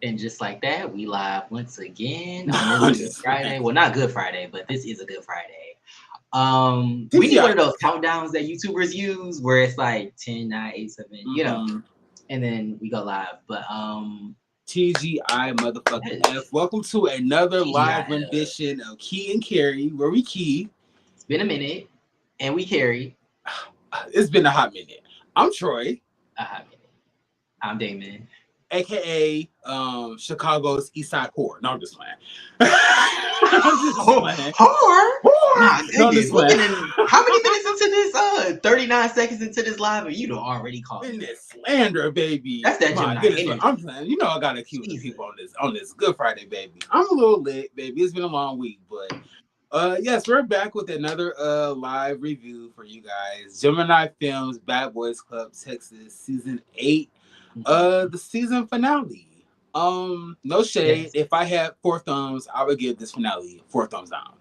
And just like that, we live once again on this Good Friday. Well, not Good Friday, but this is a Good Friday. We need one of those countdowns that YouTubers use where it's like 10, 9, 8, 7, you know, and then we go live. But TGI motherfucking F. Welcome to another live rendition of Key and Carry, where we key. It's been a minute, and we carry. It's been a hot minute. I'm Troy. A hot minute. I'm Damon. AKA Chicago's East Side Whore. No, I'm just playing. I'm just playing. Whore? Nah, no, just playing. How many minutes into this? 39 seconds into this live, and you don't already call in this slander, baby. That's that Gemini. I'm playing. You know I gotta accuse the people on this Good Friday, baby. I'm a little lit, baby. It's been a long week, but yes, we're back with another live review for you guys. Gemini Films, Bad Boys Club, Texas, season 8. The season finale. No shade. Yes. If I had 4 thumbs, I would give this finale 4 thumbs down.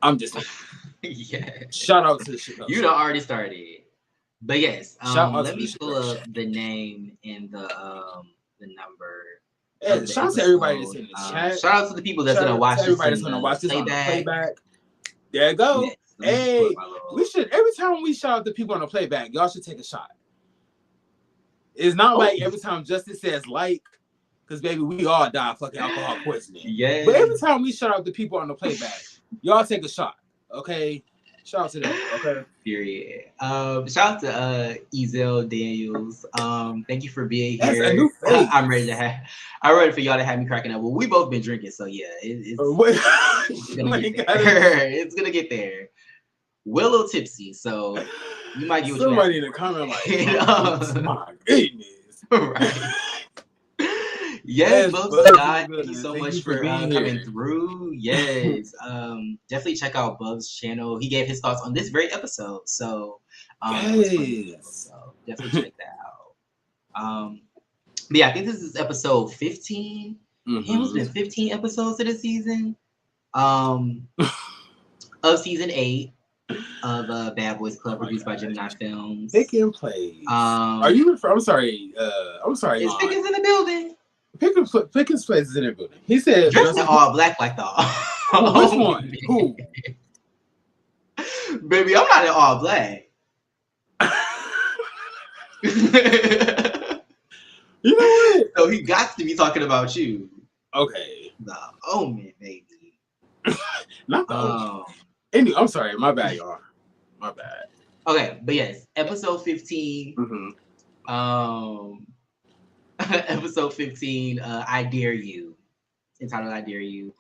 I'm just yeah. Shout out to the Chicago. You done already started. But yes, let me pull up the name and the number. Yeah, shout out to everybody that's in the chat. Shout out to the people that's gonna watch this. Everybody that's gonna watch this on the playback. There you go. Yes, hey, we should every time we shout out the people on the playback, y'all should take a shot. It's not like every time Justice says like, because baby, we all die fucking alcohol poisoning. Yeah. But every time we shout out the people on the playback, y'all take a shot. Okay? Shout out to them. Okay. Period. Shout out to Ezel Daniels. Thank you for being here. That's a new face. I'm ready for y'all to have me cracking up. Well, we both been drinking, so yeah, it's gonna get there. It's gonna get there. We're a little tipsy, so you might get what somebody in the comment like, my goodness. Right. Yes, Bubs God, thank you so much for coming through. Yes. Definitely check out Bubs' channel. He gave his thoughts on this very episode. So so definitely check that out. But yeah, I think this is episode 15. It's been 15 episodes of the season. Of season 8. Of Bad Boys Club, produced by Gemini Films. Pick and Play. Are you? I'm sorry. Is Pickens in the building? Pickens Place is in the building. He said, "Dressed in all black like the." Which one? Who? Baby, I'm not in all black. You know what? So he got to be talking about you. Okay. The Omen, baby. Not the Omen. Anyway, I'm sorry. My bad, y'all. My bad. Okay, but yes, episode 15. Episode 15. I Dare You. Entitled "I Dare You."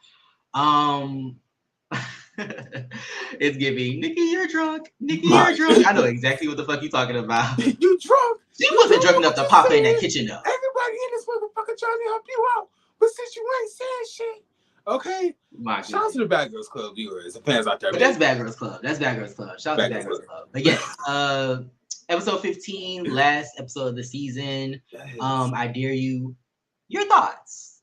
It's giving Nikki, you're drunk. Nikki, you're drunk. I know exactly what the fuck you talking about. You drunk? She wasn't drunk enough to pop in that kitchen though. Everybody in this motherfucker trying to help you out, but since you ain't saying shit. Okay. Shout out to the Bad Girls Club viewers and fans out there. But that's Bad Girls Club. Shout out to Bad Girls Club. But yes, episode 15, last episode of the season. I Dare You. Your thoughts.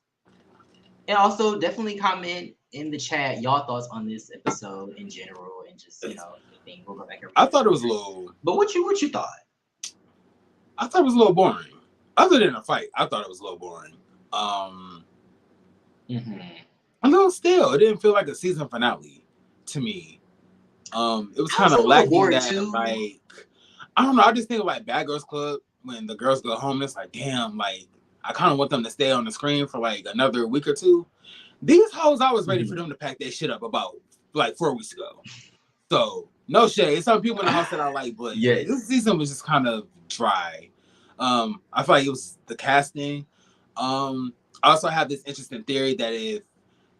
And also definitely comment in the chat y'all thoughts on this episode in general and just anything. We'll go back every I thought it was a little. But what you thought? I thought it was a little boring. Other than a fight, I thought it was a little boring. A little still. It didn't feel like a season finale to me. It was kind of lacking that too. Like, I don't know. I just think of like Bad Girls Club when the girls go home. It's like, damn, like I kind of want them to stay on the screen for like another week or two. These hoes, I was ready for them to pack that shit up about like 4 weeks ago. So no shade. Some people in the house that I like, but this season was just kind of dry. I feel like it was the casting. I also have this interesting theory that if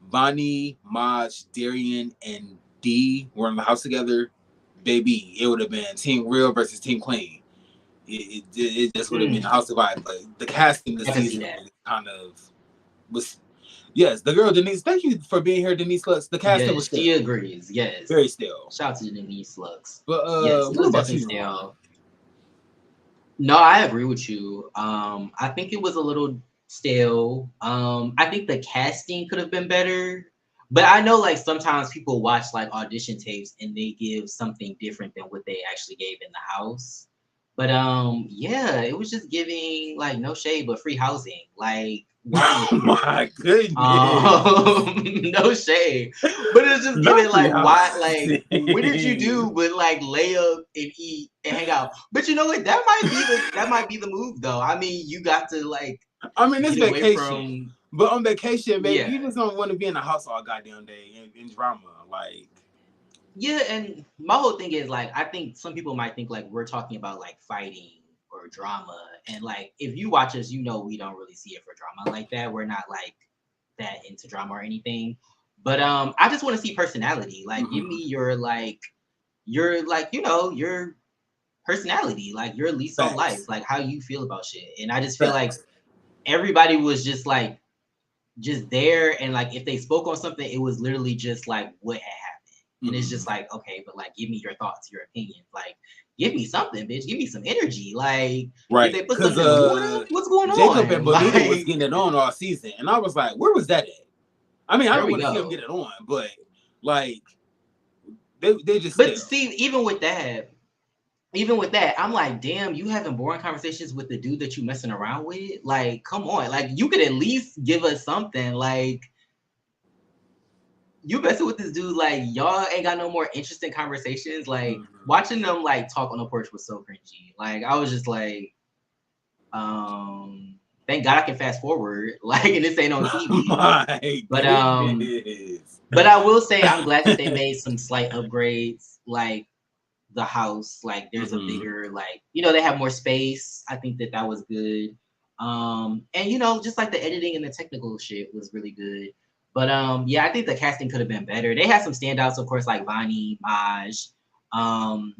Bonnie, Maj, Darian, and D were in the house together, baby, it would have been Team Real versus Team Clean. It just would have been House of Vibe. But the casting this season kind of was. Yes, the girl Denise. Thank you for being here, Denise Lux. The casting was still. She agrees. Yes, very still. Shout out to Denise Lux. But yes, it was definitely still. No, I agree with you. I think it was a little stale. I think the casting could have been better, but I know like sometimes people watch like audition tapes and they give something different than what they actually gave in the house. But yeah, it was just giving like no shade but free housing. Like, why are you here? Oh my goodness. No shade. But it's just giving like, why, like, what did you do but like lay up and eat and hang out? But you know what? That might be the move though. I mean, you got to like, I mean, it's vacation. But on vacation, baby, you just don't want to be in the house all goddamn day in drama. Like, yeah, and my whole thing is like, I think some people might think like we're talking about like fighting or drama, and like if you watch us, you know we don't really see it for drama like that. We're not like that into drama or anything. But I just want to see personality. Like, give me your your personality, like your lease on life, like how you feel about shit. And I just feel like everybody was just like just there, and like if they spoke on something, it was literally just like what had happened. And it's just like, okay, but like give me your thoughts, your opinions. Like, give me something, bitch. Give me some energy. Like, right? If they put something in the water, what's going Jacob on? and Beluga was getting it on all season, and I was like, where was that at? I mean, I don't want to see them get it on, but like they just. But see, even with that, I'm like, damn, you having boring conversations with the dude that you messing around with? Like, come on, like you could at least give us something. Like, you messing with this dude, like y'all ain't got no more interesting conversations. Like watching them like talk on the porch was so cringy. Like I was just like, thank God I can fast forward. Like, and this ain't on TV. But I will say I'm glad that they made some slight upgrades. Like the house, like there's a bigger, like, you know, they have more space. I think that was good. And you know, just like the editing and the technical shit was really good. But yeah, I think the casting could have been better. They had some standouts, of course, like Vonnie, Maj, who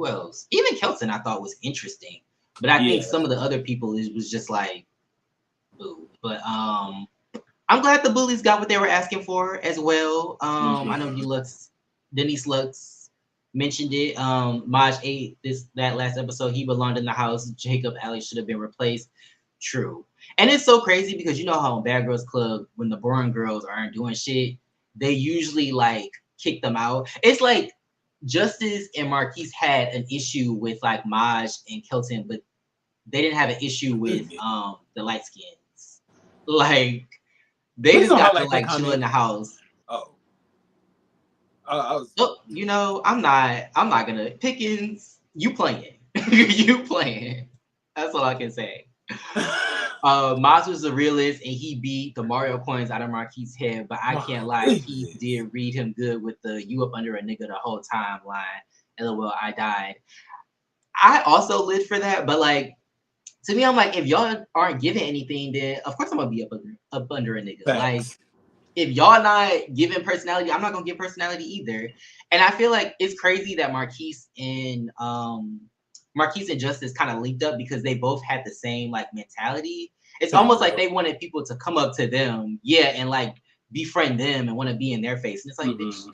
else? Even Kelton I thought was interesting. But I think some of the other people was just like, boo. But I'm glad the bullies got what they were asking for as well. I know Denise Lux mentioned it. Maj ate that last episode. He belonged in the house. Jacob Alley should have been replaced. True. And it's so crazy because you know how in Bad Girls Club, when the boring girls aren't doing shit, they usually like kick them out. It's like Justice and Marquise had an issue with like Maj and Kelton, but they didn't have an issue with the light skins. Like they just got to like chill in the house. You know, I'm not gonna Pickens. You playing? You playing? That's all I can say. Maz was a realist, and he beat the Mario coins out of Marquise's head. But I can't lie, he did read him good with the "you up under a nigga the whole time" line. LOL, I died. I also lived for that, but like to me, I'm like, if y'all aren't giving anything, then of course I'm gonna be up under a nigga. Like, if y'all not giving personality, I'm not gonna give personality either. And I feel like it's crazy that Marquise and Justice kind of linked up because they both had the same like mentality. It's almost like they wanted people to come up to them, and like befriend them and want to be in their face. And it's like, bitch,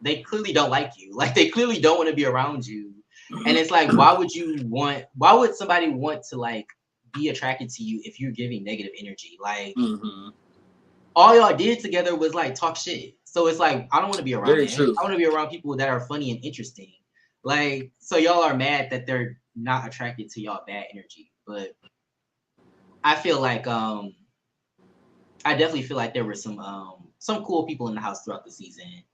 they clearly don't like you. Like they clearly don't want to be around you. And it's like, why would somebody want to like be attracted to you if you're giving negative energy? Like all y'all did together was like talk shit. So it's like, I don't want to be around that. I want to be around people that are funny and interesting. Like, so y'all are mad that they're not attracted to y'all bad energy. But I feel like I definitely feel like there were some cool people in the house throughout the season.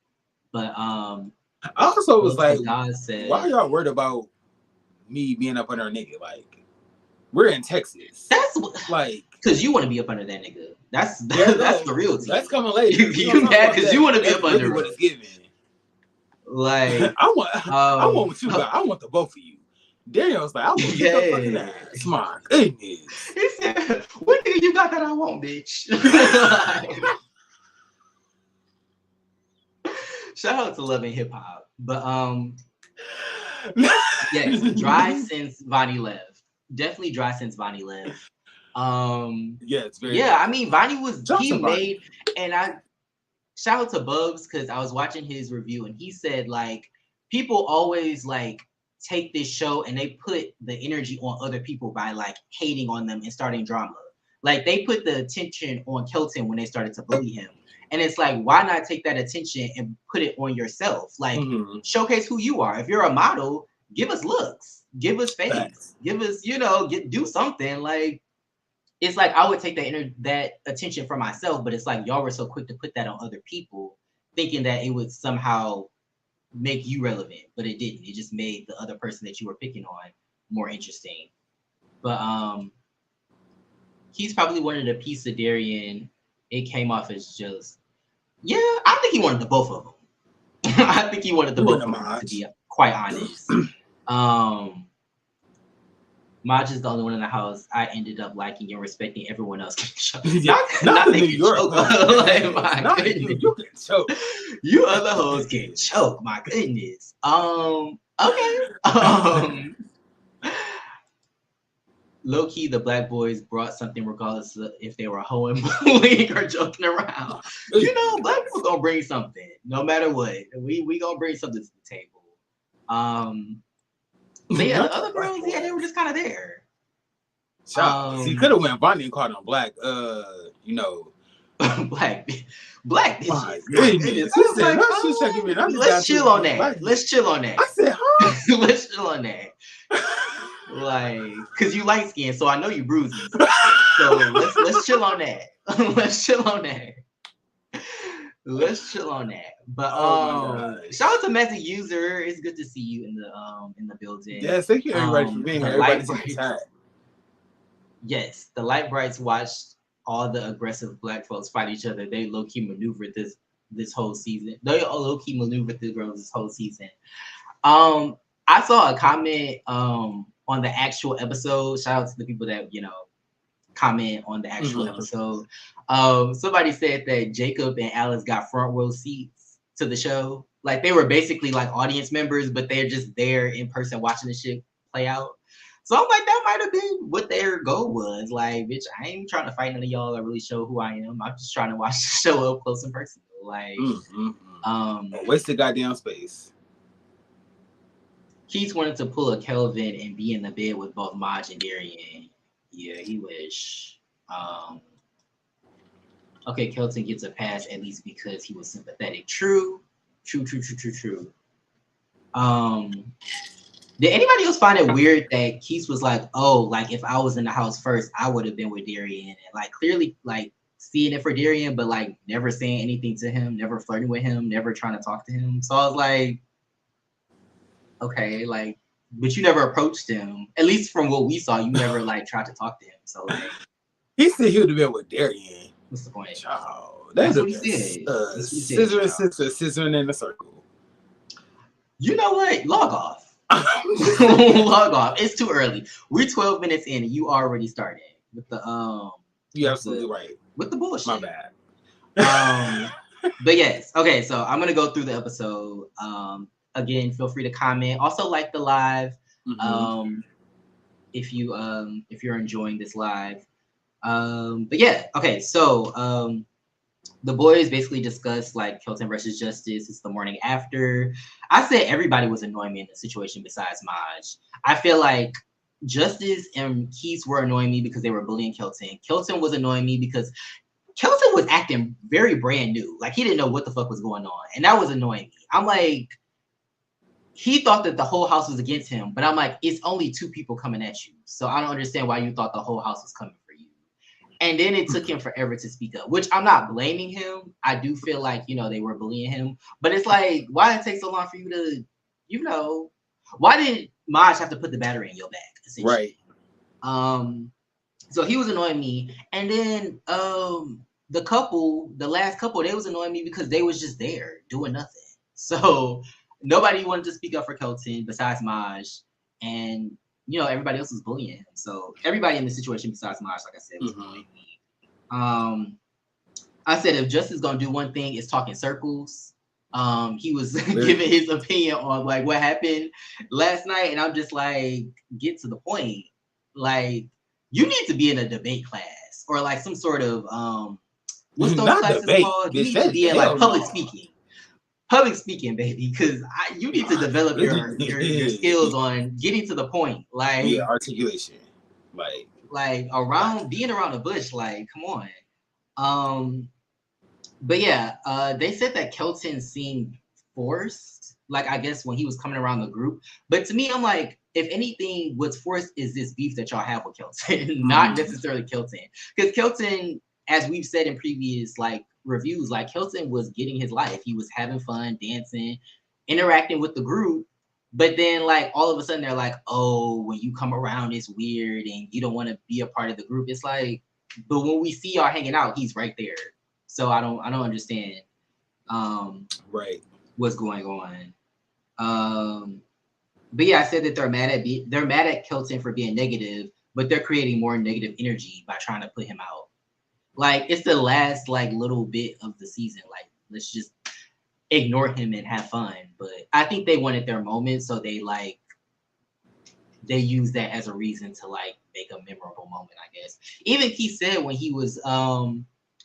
But I also was like, why are y'all worried about me being up under a nigga? Like, we're in Texas. That's like because you want to be up under that nigga. That's the real tea. That's coming later. You mad because you want to be up under what it's giving. Like I want what you got. I want the both of you. Darian was like, I want to get the fucking ass. My goodness. He said, what nigga you got that I want, bitch? Shout out to Love and Hip Hop. But yes, dry since Vonnie left. Definitely dry since Vonnie left. It's very dry. I mean Vonnie was made, and I shout out to Bubs because I was watching his review and he said like people always like take this show and they put the energy on other people by like hating on them and starting drama. Like they put the attention on Kelton when they started to bully him. And it's like, why not take that attention and put it on yourself? Like, showcase who you are. If you're a model, give us looks, give us face, give us, do something. Like, it's like I would take that attention for myself, but it's like y'all were so quick to put that on other people, thinking that it would somehow make you relevant, but it didn't. It just made the other person that you were picking on more interesting. But he's probably wanted a piece of Darian. It came off as just, I think he wanted the both of them. I think he wanted the both of them, to be quite honest. Maj is the only one in the house I ended up liking and respecting. Everyone else can choke. Not in New York. Like, my goodness. You can choke. You other hoes can choke. My goodness. Okay. Low key, the black boys brought something regardless of if they were hoeing, bullying, or joking around. Black people gonna bring something, no matter what. We gonna bring something to the table. But yeah, the other girls, they were just kind of there. He could have went Bonnie and called them black. Black bitches. Let's chill on that. Let's chill on that. I said, huh? Let's chill on that. Like, cause you light skin, so I know you bruising. So let's chill on that. Let's chill on that. Let's chill on that. But shout out to Messy User. It's good to see you in the building. Yes, thank you everybody for being here. Everybody's in the chat. Yes, the Light Brights watched all the aggressive black folks fight each other. They low key maneuvered this whole season. They low key maneuvered the girls this whole season. I saw a comment on the actual episode. Shout out to the people that comment on the actual episode. Somebody said that Jacob and Alice got front row seats to the show. Like, they were basically like audience members, but they're just there in person watching the shit play out. So I'm like, that might have been what their goal was. Like, bitch, I ain't trying to fight none of y'all or really show who I am. I'm just trying to watch the show up close and personal. Like, waste the goddamn space. Keith wanted to pull a Kelvin and be in the bed with both Maj and Darian. Yeah, he wish. Okay, Kelton gets a pass at least because he was sympathetic. True. Did anybody else find it weird that Keith was like, oh, like if I was in the house first, I would have been with Darian, and like clearly like seeing it for Darian, but like never saying anything to him, never flirting with him, never trying to talk to him. So I was like, okay, like, but you never approached him. At least from what we saw, you never like tried to talk to him. So like, he said he would have been with Darian. What's the point? That's what he said. Scissoring in a circle. You know what? Log off. Log off. It's too early. We're 12 minutes in and you already started with the You're absolutely right. With the bullshit. My bad. But yes. Okay, so I'm gonna go through the episode. Again, feel free to comment. Also like the live. If you're enjoying this live. But yeah, okay, so the boys basically discussed like Kelton versus Justice. It's the morning after. I said everybody was annoying me in the situation besides Maj. I feel like Justice and Keith were annoying me because they were bullying Kelton. Kelton was annoying me because Kelton was acting very brand new. Like, he didn't know what the fuck was going on. And that was annoying me. I'm like, he thought that the whole house was against him. But I'm like, it's only two people coming at you. So I don't understand why you thought the whole house was coming for you. And then it took him forever to speak up, which I'm not blaming him. I do feel like, they were bullying him. But it's like, why did it take so long for you to, why did Maj have to put the battery in your back? Right. So he was annoying me. And then the last couple, they was annoying me because they was just there doing nothing. So nobody wanted to speak up for Kelton besides Maj. And everybody else was bullying him. So everybody in the situation besides Maj, like I said, was bullying me. I said if Justice gonna do one thing, it's talk in circles. He was giving his opinion on like what happened last night, and I'm just like, get to the point. Like, you need to be in a debate class or like some sort of what's those classes called? You need to be in like public speaking. Public speaking, baby, because you need to develop your skills on getting to the point, like articulation, like being around the bush, like come on. But yeah, they said that Kelton seemed forced like I guess when he was coming around the group. But to me, I'm like, if anything, what's forced is this beef that y'all have with Kelton, not necessarily Kelton. Because Kelton, as we've said in previous like reviews, like Kelton was getting his life. He was having fun, dancing, interacting with the group. But then like all of a sudden they're like, oh, when you come around, it's weird and you don't want to be a part of the group. It's like, but when we see y'all hanging out, he's right there. So I don't understand right what's going on. But yeah, I said that they're mad at Kelton for being negative, but they're creating more negative energy by trying to put him out. Like it's the last like little bit of the season. Like let's just ignore him and have fun. But I think they wanted their moment, so they use that as a reason to like make a memorable moment, I guess. Even Keith said when he was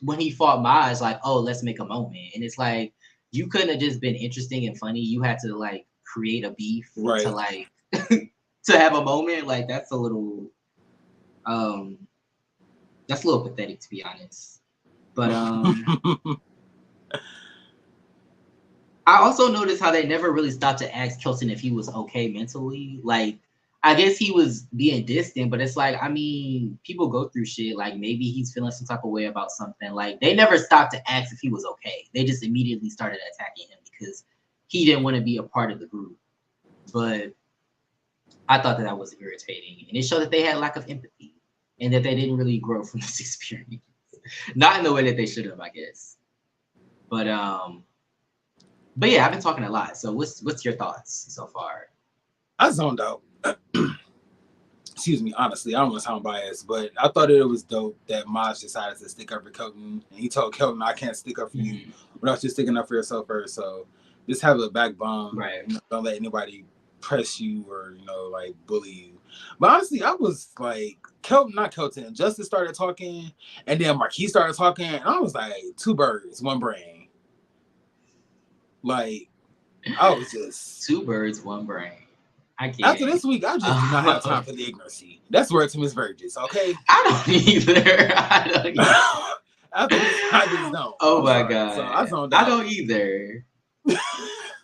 when he fought Maj, like, oh, let's make a moment. And it's like you couldn't have just been interesting and funny. You had to like create a beef to like to have a moment. Like that's a little pathetic, to be honest. But I also noticed how they never really stopped to ask Kelton if he was okay mentally. Like, I guess he was being distant, but it's like, I mean, people go through shit. Like, maybe he's feeling some type of way about something. Like, they never stopped to ask if he was okay. They just immediately started attacking him because he didn't want to be a part of the group. But I thought that was irritating. And it showed that they had lack of empathy and that they didn't really grow from this experience. Not in the way that they should have, I guess. But yeah, I've been talking a lot. So what's your thoughts so far? I zoned out. Excuse me, honestly, I don't want to sound biased, but I thought it was dope that Maj decided to stick up for Kelton, and he told Kelton, "I can't stick up for you without you sticking up for yourself first." So just have a backbone, right? You know, don't let anybody press you or like bully you. But honestly, I was like, not Kelton. Justice started talking, and then Marquis started talking, and I was like, two birds, one brain. Like, I was just two birds, one brain. I can't. After this week, I just do not have time for the ignorancy. That's word to Miss Burgess, okay? I don't either. After this, I just don't. Oh my God. So I don't either.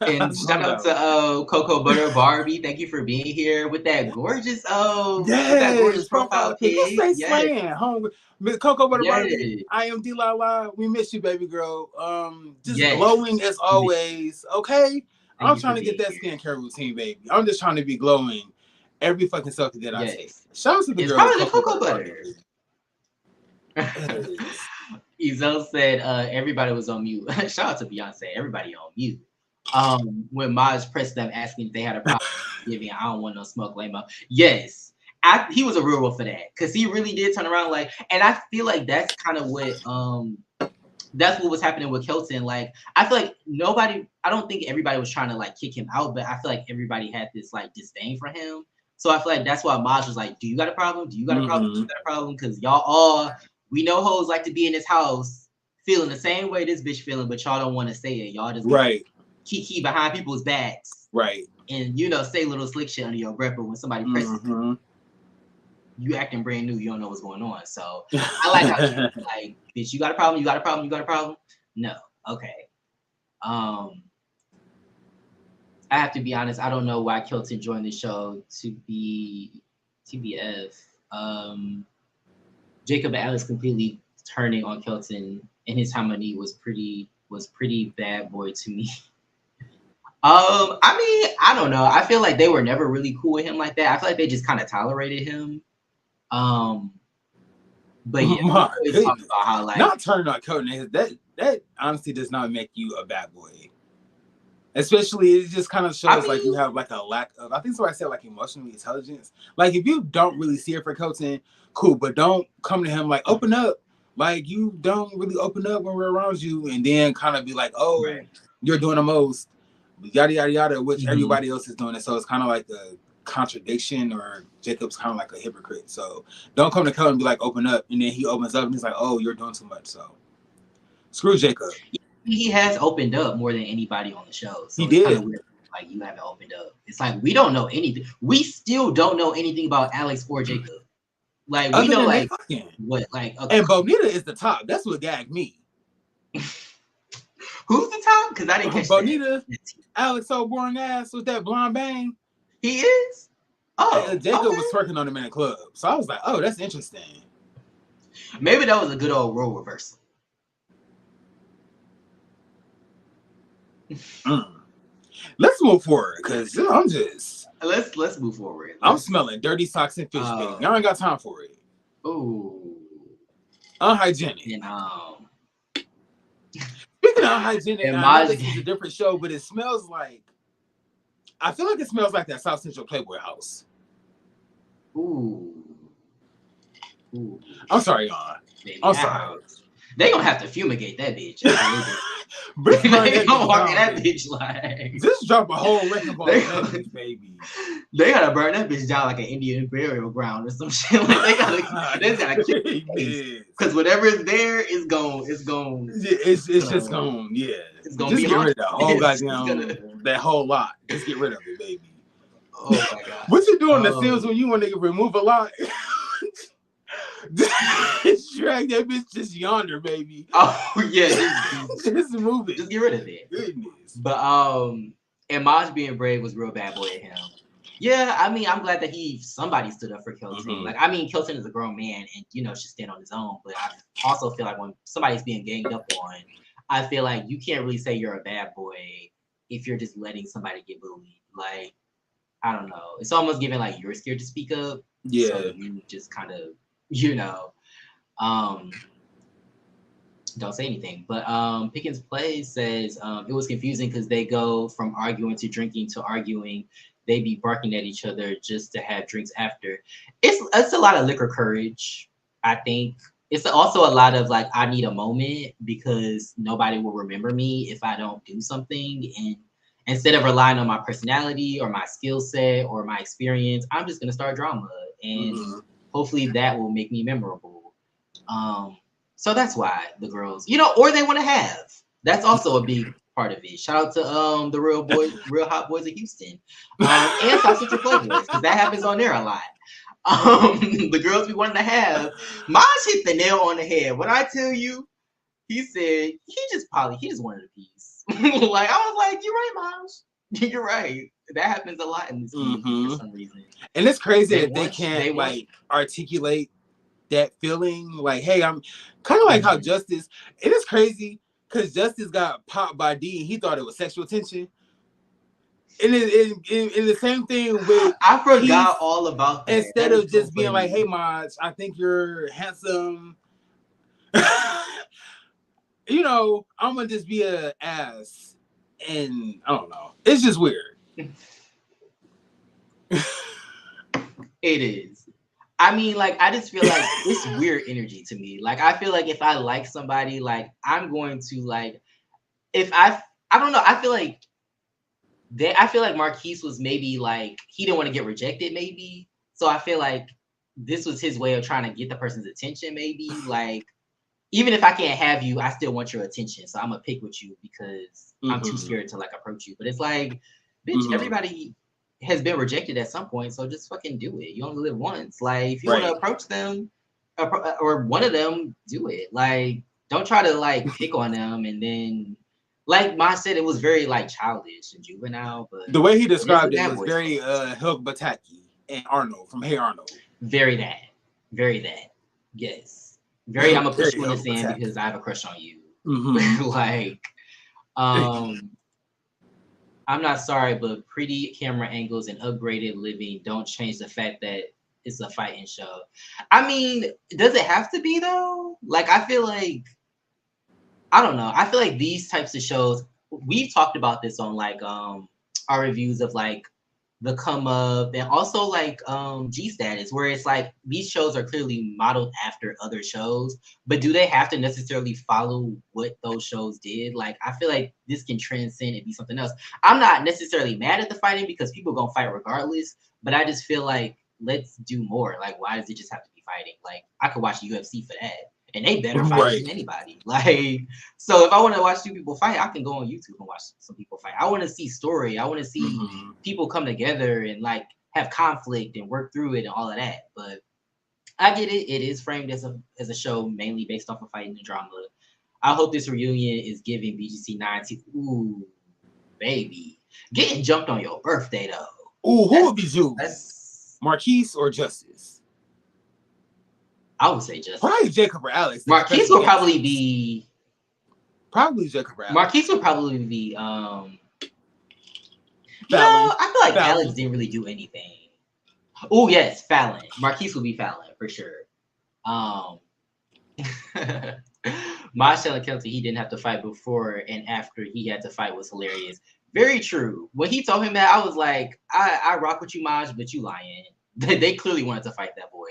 And shout out to Cocoa Butter Barbie. Thank you for being here with that gorgeous profile pic. Yes. Home with Cocoa Butter Barbie. I am D-La-La. We miss you, baby girl. Just glowing as always. Okay. I'm trying to get that skincare routine, baby. I'm just trying to be glowing every fucking selfie that I take. Shout out to the girl. Probably the cocoa butter. Ezel said everybody was on mute. Shout out to Beyonce. Everybody on mute. When Maj pressed them asking if they had a problem giving, I don't want no smoke, lame-o. Yes. He was a real one for that. Because he really did turn around and I feel like that's kind of what that's what was happening with Kelton. Like, I feel like I don't think everybody was trying to like kick him out, but I feel like everybody had this like disdain for him. So I feel like that's why Maj was like, do you got a problem? Do you got a problem? Do you got a problem? Because y'all all, we know hoes like to be in this house feeling the same way this bitch feeling, but y'all don't want to say it. Y'all just kiki behind people's backs. Right. And, say little slick shit under your breath, but when somebody presses you acting brand new, you don't know what's going on. So I like how she's like, bitch, you got a problem? You got a problem? You got a problem? No. Okay. I have to be honest, I don't know why Kelton joined the show to be TBF. Jacob and Alex completely turning on Kelton in his time of need was pretty bad boy to me. I mean, I don't know. I feel like they were never really cool with him like that. I feel like they just kind of tolerated him. But yeah, about how, like, not turning on Kelton, that honestly does not make you a bad boy. Especially, it just kind of shows like you have like a lack of, I think somebody said like emotional intelligence. Like if you don't really see it for Kelton, cool, but don't come to him like open up. Like you don't really open up when we're around you, and then kind of be like, oh, you're doing the most, yada yada yada, which everybody else is doing it. So it's kind of like a contradiction, or Jacob's kind of like a hypocrite. So don't come to Kelton and be like open up, and then he opens up and he's like, oh, you're doing too much. So screw Jacob. He has opened up more than anybody on the show. So he did. Kind of weird. Like you haven't opened up. It's like we don't know anything. We still don't know anything about Alex or Jacob. Like we know like what like and Bonita is the top. That's what gagged me. Who's the top? Because I didn't catch Bonita. Alex so boring ass with that blonde bang. He is? Oh. Jacob was twerking on him in a club. So I was like, oh, that's interesting. Maybe that was a good old role reversal. Let's move forward, because I'm just... Let's move forward. I'm smelling dirty socks and fish bait. I ain't got time for it. Ooh. Unhygienic. And, speaking of unhygienic, I know this is a different show, but it smells like... I feel like it smells like that South Central Playboy house. Ooh. I'm sorry, y'all. I'm sorry. They gonna have to fumigate that bitch. They gonna walk in that bitch like... Just drop a whole wrecking ball on that bitch, baby. They gotta burn that bitch down like an Indian burial ground or some shit. Like they gotta kill it. Because whatever is there is gone. It's gone. It's just gone. Yeah. It's gonna just get rid of that whole goddamn that whole lot. Just get rid of it, baby. Oh my god. What you doing the Sims when you want to remove a lot? Drag that bitch just yonder, baby. Oh yeah, just move it. Just get rid of it. Goodness. But and Maj being brave was real bad boy at him. Yeah, I mean, I'm glad that somebody stood up for Kelton. Mm-hmm. Like, I mean, Kelton is a grown man and should stand on his own. But I also feel like when somebody's being ganged up on, I feel like you can't really say you're a bad boy if you're just letting somebody get bullied. Like, I don't know. It's almost giving like you're scared to speak up. Yeah. So you just kind of don't say anything. But Pickens Play says it was confusing because they go from arguing to drinking to arguing. They be barking at each other just to have drinks after. It's a lot of liquor courage, I think. It's also a lot of like, I need a moment because nobody will remember me if I don't do something. And instead of relying on my personality or my skill set or my experience, I'm just gonna start drama. And hopefully that will make me memorable. So that's why the girls, or they want to have. That's also a big part of it. Shout out to the Real Hot Boys of Houston, and South Central Playboys, because that happens on there a lot. The girls we wanted to have, Maj hit the nail on the head. When I tell you, he said he just wanted a piece. Like I was like, you're right, Maj. You're right. That happens a lot in this community for some reason. And it's crazy that they can't articulate that feeling. Like, hey, I'm kind of like how Justice. It is crazy because Justice got popped by D and he thought it was sexual tension. And in the same thing with I forgot all about that. Instead of just being like, hey, Maj, I think you're handsome. I'm gonna just be an ass. And I don't know. It's just weird. It is. I mean, like, I just feel like it's weird energy to me. Like, I feel like if I like somebody, like, I'm going to, like, I don't know. I feel like Marquise was maybe, like, he didn't want to get rejected, maybe. So I feel like this was his way of trying to get the person's attention, maybe. Like, even if I can't have you, I still want your attention. So I'm going to pick with you because I'm too scared to, like, approach you. But it's like, bitch, everybody has been rejected at some point, so just fucking do it. You only live once. Like, if you want to approach them or one of them, do it. Like, don't try to like pick on them. And then, like Ma said, it was very like childish and juvenile. But the way he described it was very Hilk Bataki and Arnold from Hey Arnold. Very that. Yes. Very. I'm a push you in the sand because I have a crush on you. Like, I'm not sorry, but pretty camera angles and upgraded living don't change the fact that it's a fighting show. I mean, does it have to be though? Like, I feel like, I don't know. I feel like these types of shows, we've talked about this on like our reviews of like The Come Up and also like G Status, where it's like these shows are clearly modeled after other shows, but do they have to necessarily follow what those shows did? Like, I feel like this can transcend and be something else. I'm not necessarily mad at the fighting because people gonna fight regardless, but I just feel like let's do more. Like, why does it just have to be fighting? Like, I could watch UFC for that. And they better fight than anybody. Like, so if I want to watch two people fight, I can go on YouTube and watch some people fight. I want to see story. I want to see people come together and like have conflict and work through it and all of that. But I get it. It is framed as a show mainly based off of fighting and drama. I hope this reunion is giving BGC 19. Ooh, baby. Getting jumped on your birthday, though. Ooh, who would be Juice? Marquise or Justice? I would say Justice. Probably Jacob or Alex. Marquise would probably be... Probably Jacob or Alex. Marquise would probably be... No, I feel like Alex didn't really do anything. Oh, yes, Fallon. Marquise would be Fallon, for sure. Marshall and Kelty, he didn't have to fight before and after he had to fight was hilarious. Very true. When he told him that, I was like, I rock with you, Maj, but you lying. They clearly wanted to fight that boy.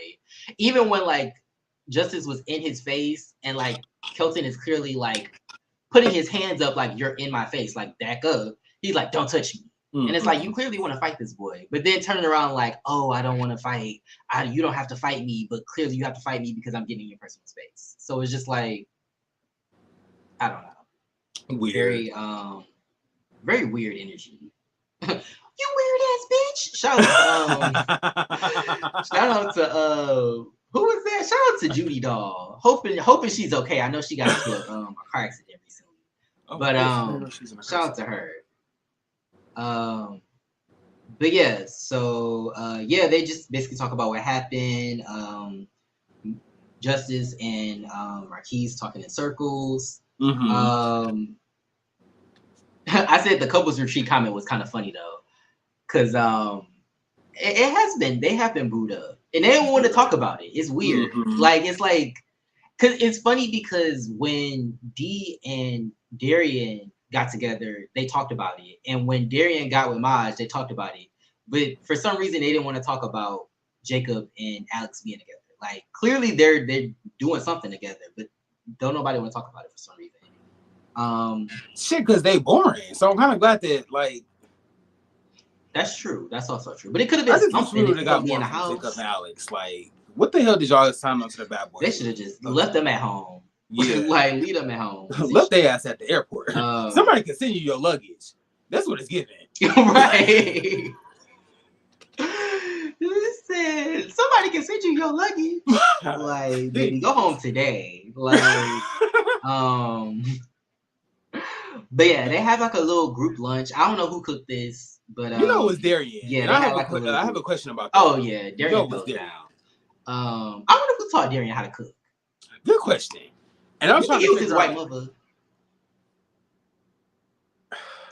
Even when like Justice was in his face and like Kelton is clearly like putting his hands up like you're in my face, like back up. He's like, don't touch me. Mm-hmm. And it's like, you clearly want to fight this boy. But then turning around like, oh, I don't want to fight. You don't have to fight me, but clearly you have to fight me because I'm getting in your personal space. So it's just like, I don't know. Weird. Very weird energy. You weird ass bitch. Shout out to who was that? Shout out to Judy Doll. Hoping she's okay. I know she got into a car accident recently. But shout out to her. But yeah, so they just basically talk about what happened. Justice and Marquise talking in circles. Mm-hmm. I said the couples retreat comment was kind of funny though, because they have been booed up and they don't want to talk about it. It's weird. Mm-hmm. Like it's like, cause it's funny because when Dee and Darian got together, they talked about it, and when Darian got with Maj, they talked about it. But for some reason, they didn't want to talk about Jacob and Alex being together. Like clearly, they're doing something together, but don't nobody want to talk about it for some reason. Shit, because they boring. So I'm kind of glad that like. That's true. That's also true. But it could have been something if they got me in the house. Jacob and Alex, like, what the hell did y'all sign on to the bad boy? They should have just left them at home. Yeah, like leave them at home. Left their ass at the airport. Somebody can send you your luggage. That's what it's giving. Right. Listen, somebody can send you your luggage. Like, baby, go home today. Like, but yeah, they have like a little group lunch. I don't know who cooked this, but you know, it was Darian. Yeah, I have a question about that. Oh yeah, Darian was down. I wonder who taught Darian how to cook. Good question. And I'm trying to figure his white mother.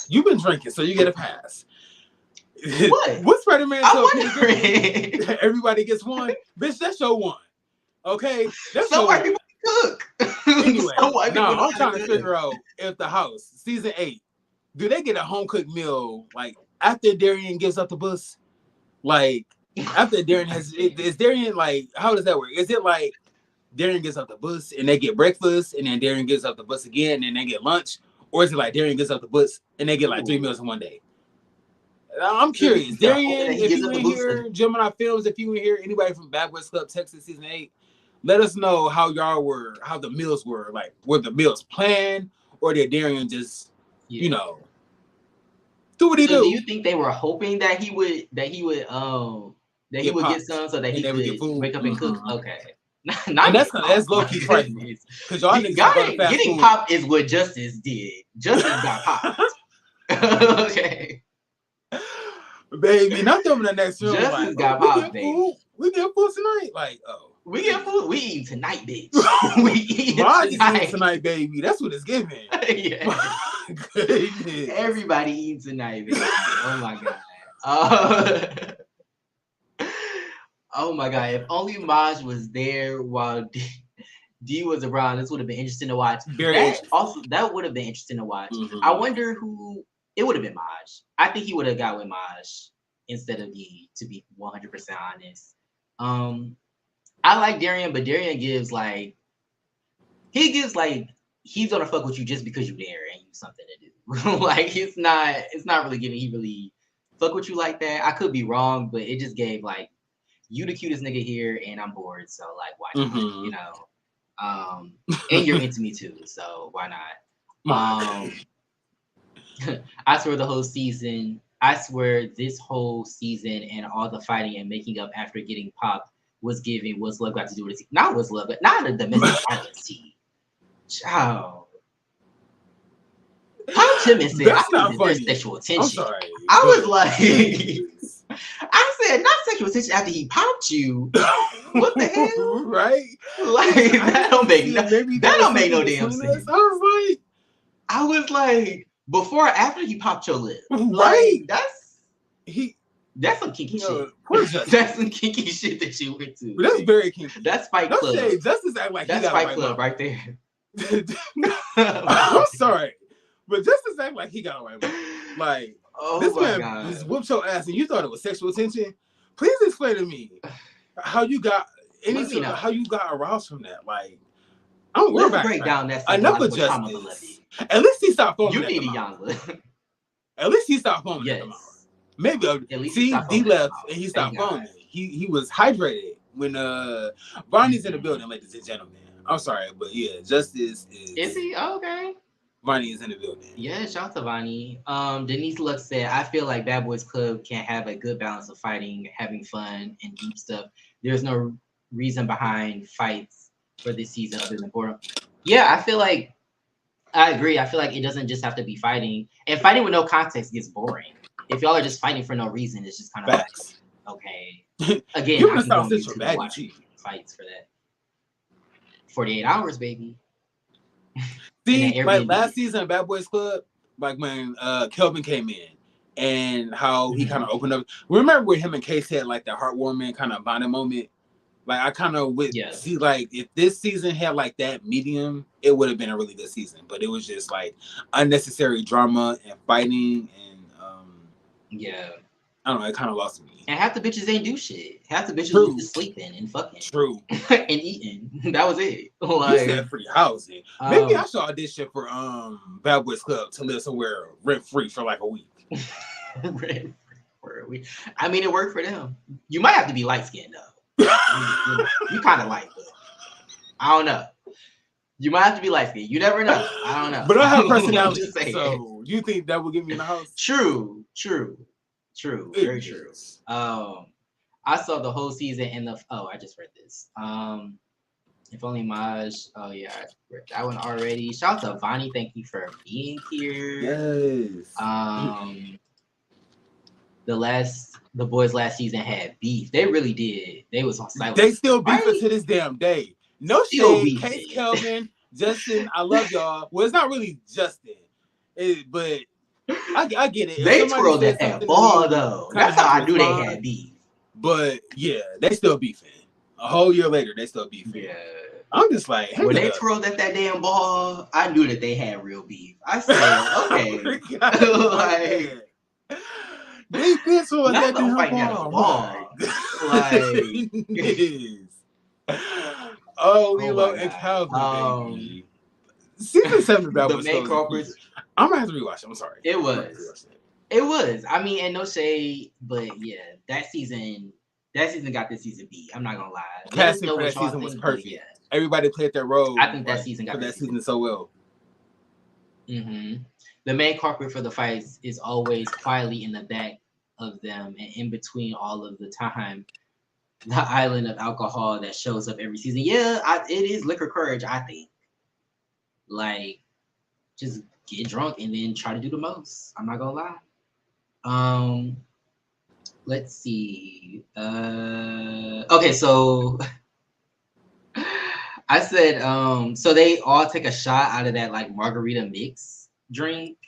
You've been drinking, so you get a pass. What? What's Spider-Man? Everybody gets one. Bitch, that's your one. Okay? That's so white people cook. Anyway, I'm trying to figure out if the house, season 8, do they get a home-cooked meal, like, after Darian gives up the bus? Like, after Darian is Darian, like, how does that work? Is it like, Darian gets off the bus and they get breakfast, and then Darian gets off the bus again and they get lunch? Or is it like Darian gets off the bus and they get like 3 meals in one day? I'm curious. Darian, if you in here, Gemini Films, if you in here, anybody from Bad West Club, Texas, season 8, let us know how the meals were. Like, were the meals planned, or did Darian just, do what he do? Do you think they were hoping that he would get some so that he could wake up and cook? Okay. That's low key frightening. Because y'all getting popped is what Justice did. Justice got popped. Okay. Baby, not them in the next film. Justice like, got popped, baby. We get food tonight. Like, we get food. We eat tonight, bitch. We eat tonight, baby. That's what it's giving. Yeah. Everybody eats tonight, baby. Oh my god. Oh my god! If only Maj was there while D was around, this would have been interesting to watch. That would have been interesting to watch. Mm-hmm. I wonder who it would have been. Maj. I think he would have got with Maj instead of D. To be 100% honest, I like Darian, but Darian gives like he's gonna fuck with you just because you're there and you something to do. Like it's not really giving. He really fuck with you like that. I could be wrong, but it just gave like. You the cutest nigga here, and I'm bored, so like, why not? Mm-hmm. You know, and you're into me too, so why not? I swear this whole season and all the fighting and making up after getting popped was giving. What's love got to do with it? Not what's love, but not a domestic violence tea. Child, Tim and said, That's not funny. Sexual attention. I'm sorry. I was like, I said, not sexual attention after he popped you. What the hell? Right? Like, that don't make no damn sense. I was like, before or after he popped your lip. Right? Like, that's some kinky shit. That's some kinky shit that you went to. But that's very kinky. That's Fight Club. Justice act like that's Fight Club right there. I'm sorry, but Justice act like he got a white mouth. Like, this man just whooped your ass and you thought it was sexual attention. Please explain to me how you got how you got aroused from that. Like, let's break down that enough of Justice. At least he stopped foaming. You need a younger. At least he stopped foaming. Yes. Maybe see, D left and he stopped foaming. He was hydrated when Vonnie's in the building, ladies and gentlemen. I'm sorry, but yeah, Justice is. Is he okay? Vonnie is in the building. Yeah, shout out to Vonnie. Denise Lux said, I feel like Bad Boys Club can't have a good balance of fighting, having fun, and deep stuff. There's no reason behind fights for this season other than boredom. Yeah, I feel like I agree. I feel like it doesn't just have to be fighting. And fighting with no context gets boring. If y'all are just fighting for no reason, it's just kind of like, okay. Again, I can go on YouTube and watch fights for that. 48 hours, baby. See, like last season of Bad Boys Club, like when Kelvin came in and how he kind of opened up. Remember when him and Case had like that heartwarming kind of bonding moment? Like I kind of would see like if this season had like that medium, it would have been a really good season. But it was just like unnecessary drama and fighting and I don't know, it kind of lost me. And half the bitches ain't do shit. Half the bitches was just sleeping and fucking. True. And eating. That was it. Like, you said free housing. Maybe I should audition for Bad Boys Club to live somewhere rent free for like a week. Rent free for a week. I mean, it worked for them. You might have to be light skinned though. You kind of light, but I don't know. You might have to be light skinned. You never know. I don't know. But I have personality, so you think that will get me in the house? True. Very true. I saw the whole season and I just read this. If only Maj. Oh yeah, I read that one already. Shout out to Vonnie. Thank you for being here. Yes. The boys last season had beef. They really did. They was on silence. They still beefing to this damn day. No shade. Case Kelvin, Justin, I love y'all. Well, it's not really Justin, but I get it. They twirled that ball though. That's how I knew they had beef. But yeah, they still beefing. A whole year later, they still beefing. Yeah. I'm just like, when they twirled at that damn ball, I knew that they had real beef. I said, okay. Like, they bitch was that damn ball. Like, oh, Lilo and Calvin, baby. Season 7 Bad Boys. The main culprits. I'm gonna have to rewatch it. I'm sorry. It was. I mean, and no shade, but yeah, that season got this season beat. I'm not gonna lie. Casting for that season was perfect. Yeah. Everybody played their role. I think that season got that season so well. Mm-hmm. The main culprit for the fights is always quietly in the back of them, and in between all of the time, the island of alcohol that shows up every season. Yeah, it is liquor courage. I think. Like, just get drunk and then try to do the most. I'm not gonna lie. Let's see. Okay, so I said, so they all take a shot out of that like margarita mix drink.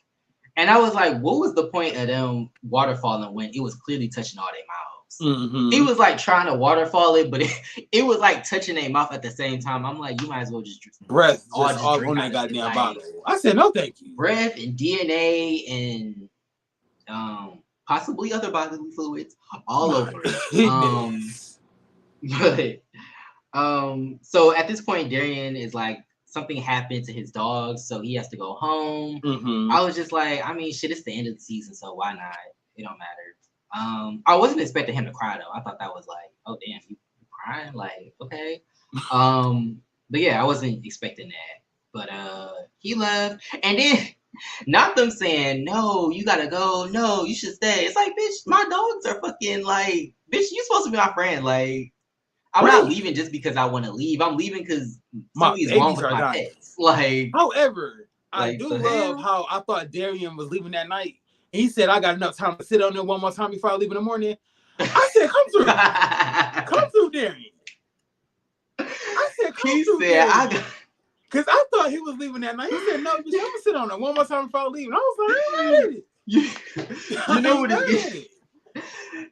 And I was like, what was the point of them waterfalling when it was clearly touching all their mouths? Mm-hmm. He was like trying to waterfall it, but it was like touching their mouth at the same time. I'm like, you might as well just drink breath all on that goddamn bottle. I said, no, thank you. Breath and DNA and possibly other bodily fluids all over it. So at this point, Darian is like, something happened to his dog, so he has to go home. Mm-hmm. I was just like, I mean, shit, it's the end of the season, so why not? It don't matter. I wasn't expecting him to cry though. I thought that was like, oh damn, you crying? Like, okay. But yeah, I wasn't expecting that. But he left, and then not them saying, no, you gotta go, no, you should stay. It's like, bitch, my dogs are fucking like, bitch, you supposed to be my friend. Like, I'm not leaving just because I want to leave. I'm leaving because something's wrong with my pets. Like, however, I do love how I thought Darian was leaving that night. He said, I got enough time to sit on there one more time before I leave in the morning. I said, come through. Come through, Darian. I said, come through, Darian. Because I thought he was leaving that night. He said, no, bitch, I'm going to sit on there one more time before I leave. And I was like, I ain't it. You know what it is?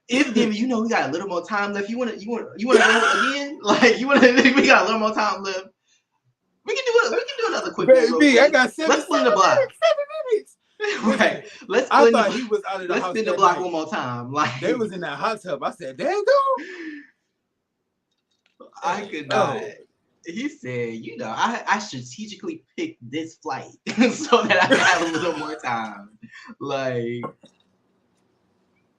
If David, you know we got a little more time left. You wanna go again? Like we got a little more time left. We can do another quick. Baby, I got 7 Let's spin the block. 7 minutes. Right. Let's. I thought he was out of the house. Let's spin the block one more time. Like they was in that hot tub. I said, there you go. I could not. He said, you know, I strategically picked this flight so that I can have a little more time. Like,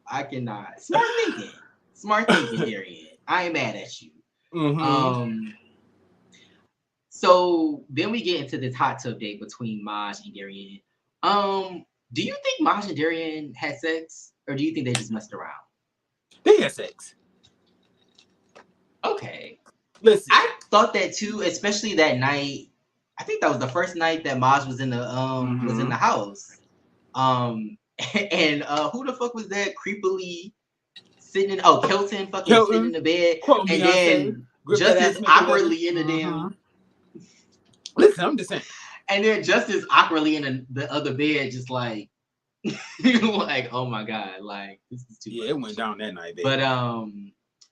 I cannot. Smart thinking, Darian. I ain't mad at you. Mm-hmm. So then we get into this hot tub date between Maj and Darian. Do you think Maj and Darian had sex, or do you think they just messed around? They had sex. Okay. Listen, I thought that too, especially that night. I think that was the first night that Maj was in the was in the house. And who the fuck was that creepily sitting in Kelton sitting in the bed and then Justice awkwardly in the damn. Listen, I'm just saying. And then Justice awkwardly in the other bed, just like like, oh my god, like this is too much. It went down that night, baby. But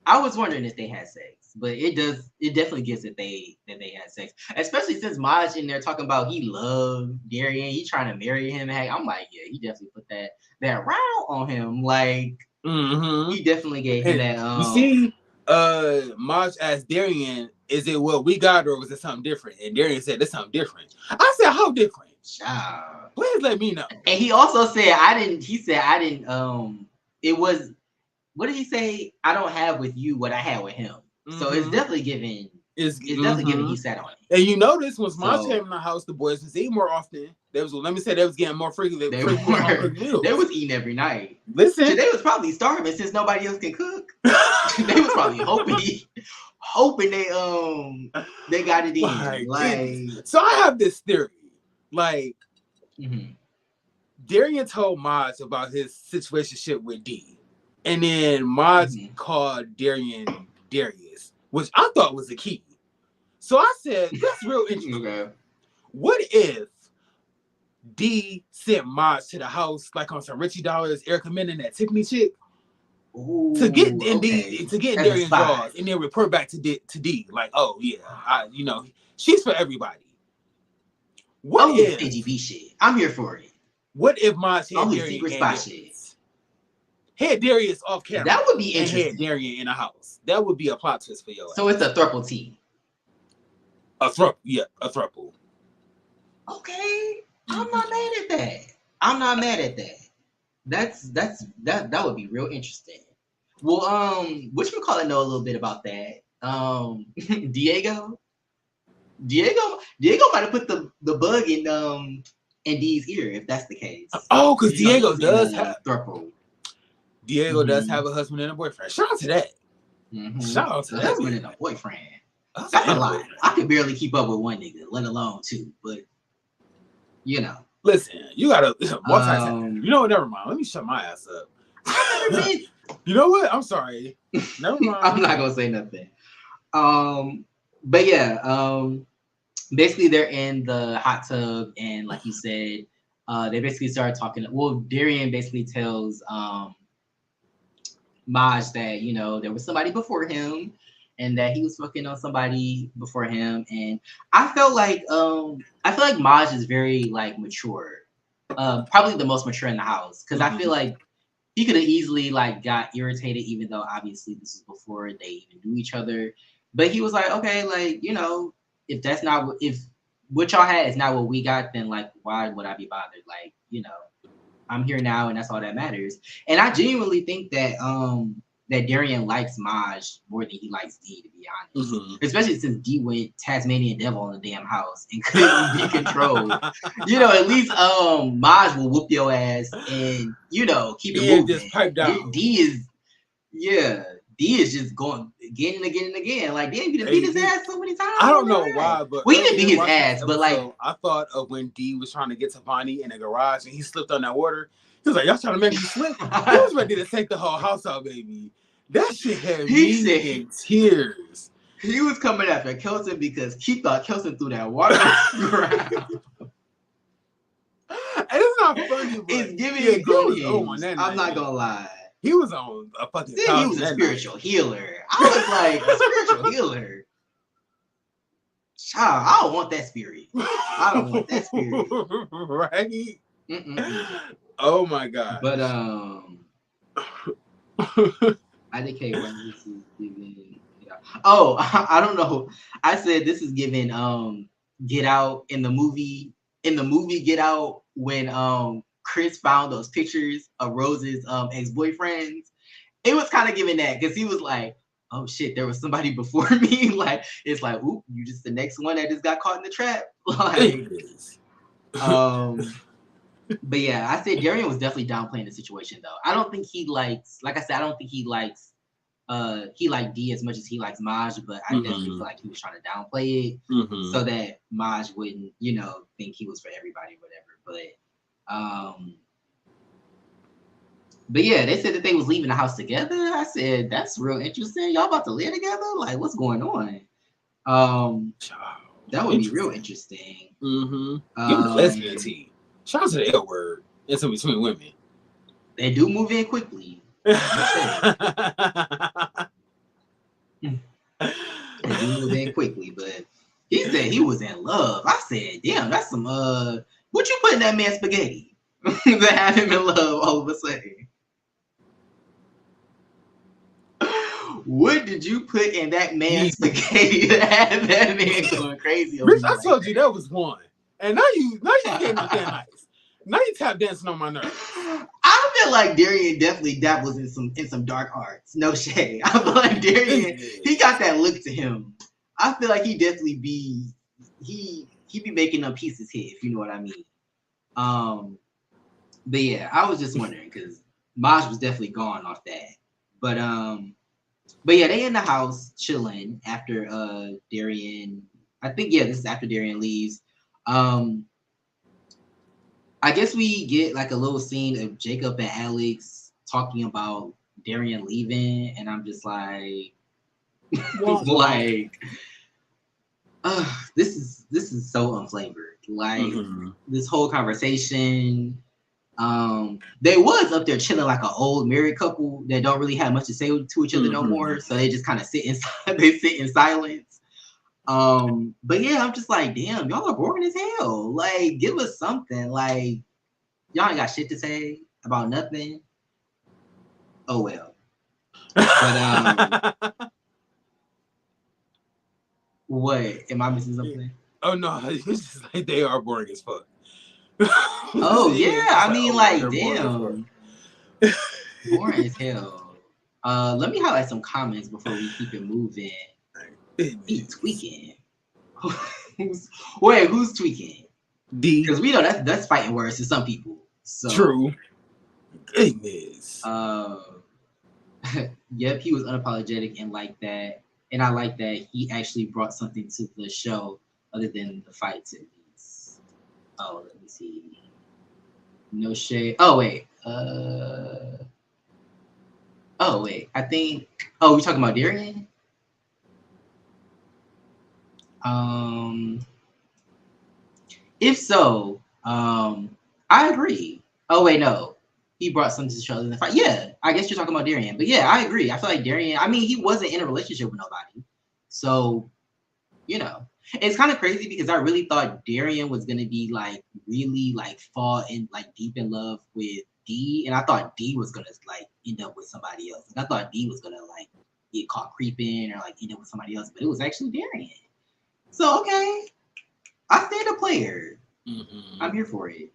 I was wondering if they had sex, but it definitely gives that they had sex, especially since Maj in there talking about he loved Darian, he trying to marry him. Hey, I'm like, yeah, he definitely put that round on him. Like, he definitely gave him that. You see, Maj asked Darian, "Is it what we got, or was it something different?" And Darian said, "It's something different." I said, "How different?" Child. Please let me know. And he also said, "I didn't." He said, "I didn't." It was. What did he say? I don't have with you what I had with him. So it's definitely giving. It's definitely giving he sat on it. And you notice when Maj came in the house, the boys was eating more often. They was getting more frequently. They was eating every night. Listen, they was probably starving since nobody else can cook. They was probably hoping they got it in. Like, so I have this theory. Like, Darian told Maj about his situationship with D. And then Maj called Darian Darius, which I thought was the key. So I said, that's real interesting. Okay. What if D sent Maj to the house like on some Richie Dollars, Erica Mena, that Tiffany chick, to get Darian's drawers, and then report back to D like, oh yeah, she's for everybody. What if KGB shit? I'm here for it. What if Maj had only Darian secret spy shit? Had Darius off camera. That would be interesting. And had Darian in the house. That would be a plot twist for your So it's a throuple team. A throuple. Okay. I'm not mad at that. That would be real interesting. Well, which we call it know a little bit about that. Diego might have put the bug in D's ear if that's the case. Oh, because Diego does have throuple. Diego does have a husband and a boyfriend. Shout out to that. Shout out to that. Husband and a boyfriend. That's a lot. I could barely keep up with one nigga, let alone two. But listen, you gotta you know what? Never mind. Let me shut my ass up. You know what? I'm sorry. Never mind. I'm not gonna say nothing. But yeah. Basically, they're in the hot tub, and like you said, they basically start talking. Well, Darian basically tells Maj that there was somebody before him, and that he was fucking on somebody before him. And I feel like Maj is very like mature, probably the most mature in the house, because I feel like he could have easily like got irritated, even though obviously this is before they even knew each other. But he was like, okay, like if that's not if what y'all had is not what we got, then like why would I be bothered? Like I'm here now, and that's all that matters. And I genuinely think that that Darian likes Maj more than he likes D, to be honest. Especially since D went Tasmanian Devil on the damn house and couldn't be controlled. At least Maj will whoop your ass and keep it moving. Just pipe down. D D is just going again and again and again. Like, damn, you done beat his ass so many times. I don't know why, but we didn't beat his ass, but like I thought of when D was trying to get to Bonnie in the garage and he slipped on that water. He was like, "Y'all trying to make me slip?" He was ready to take the whole house out, baby. That shit had me in tears. He was coming after Kelton because he thought Kelton threw that water on the ground. And it's not funny, but it's giving me funny. I'm not gonna lie. He was on a fucking. He was a spiritual healer. I was like, a spiritual healer. Child, I don't want that spirit. I don't want that spirit. Right? Oh my god. But IDK when this is giving. Oh, I don't know. I said this is giving Get Out in the movie. In the movie Get Out, when Chris found those pictures of Rose's ex-boyfriends, it was kind of giving that because he was like, "Oh shit, there was somebody before me." Like it's like, "Oop, you just the next one that just got caught in the trap." Like, but yeah, I said Darian was definitely downplaying the situation though. I don't think he likes, like I said, I don't think he likes he liked D as much as he likes Maj, but I definitely feel like he was trying to downplay it so that Maj wouldn't, think he was for everybody, whatever. But yeah, they said that they was leaving the house together. I said, that's real interesting. Y'all about to live together? Like, what's going on? That would be real interesting. Give the lesbian tea. Shout out to the L word. It's in between women. They do move in quickly. They do move in quickly, but he said he was in love. I said, damn, that's some what you put in that man's spaghetti to have him in love all of a sudden? What did you put in that man's spaghetti to have that man going crazy? Rich, I told you that was one. And now you getting up there nice. Now you tap dancing on my nerves. I feel like Darian definitely dabbles in some dark arts. No shade. I feel like Darian, he got that look to him. I feel like he definitely be making up pieces here, if you know what I mean. But yeah, I was just wondering because Maj was definitely gone off that. But yeah, they in the house chilling after Darian. I think this is after Darian leaves. I guess we get like a little scene of Jacob and Alex talking about Darian leaving, and I'm just like, this is so unflavored. Like this whole conversation. They was up there chilling like an old married couple that don't really have much to say to each other no more, so they just kind of sit inside. They sit in silence. But yeah, I'm just like, damn, y'all are boring as hell. Like, give us something. Like, y'all ain't got shit to say about nothing. Oh well. But what? Am I missing something? Oh no, it's just like they are boring as fuck. Oh yeah, I mean, like, damn, boring as hell. Let me highlight some comments before we keep it moving. He's tweaking. Who's tweaking? D. Because we know that's fighting words to some people. So true. Goodness. Yep, he was unapologetic and like that. And I like that he actually brought something to the show other than the fights at least. Oh, let me see. No shade. Oh wait. I think. Oh, we talking about Darian? If so, I agree. Oh wait, no. He brought something to the show in the fight. Yeah, I guess you're talking about Darian. But yeah, I agree. I feel like Darian, I mean, he wasn't in a relationship with nobody. So, it's kind of crazy because I really thought Darian was gonna be like really like fall in like deep in love with D, and I thought D was gonna like end up with somebody else. Like, I thought D was gonna like get caught creeping or like end up with somebody else, but it was actually Darian. So okay, I stand a player. I'm here for it.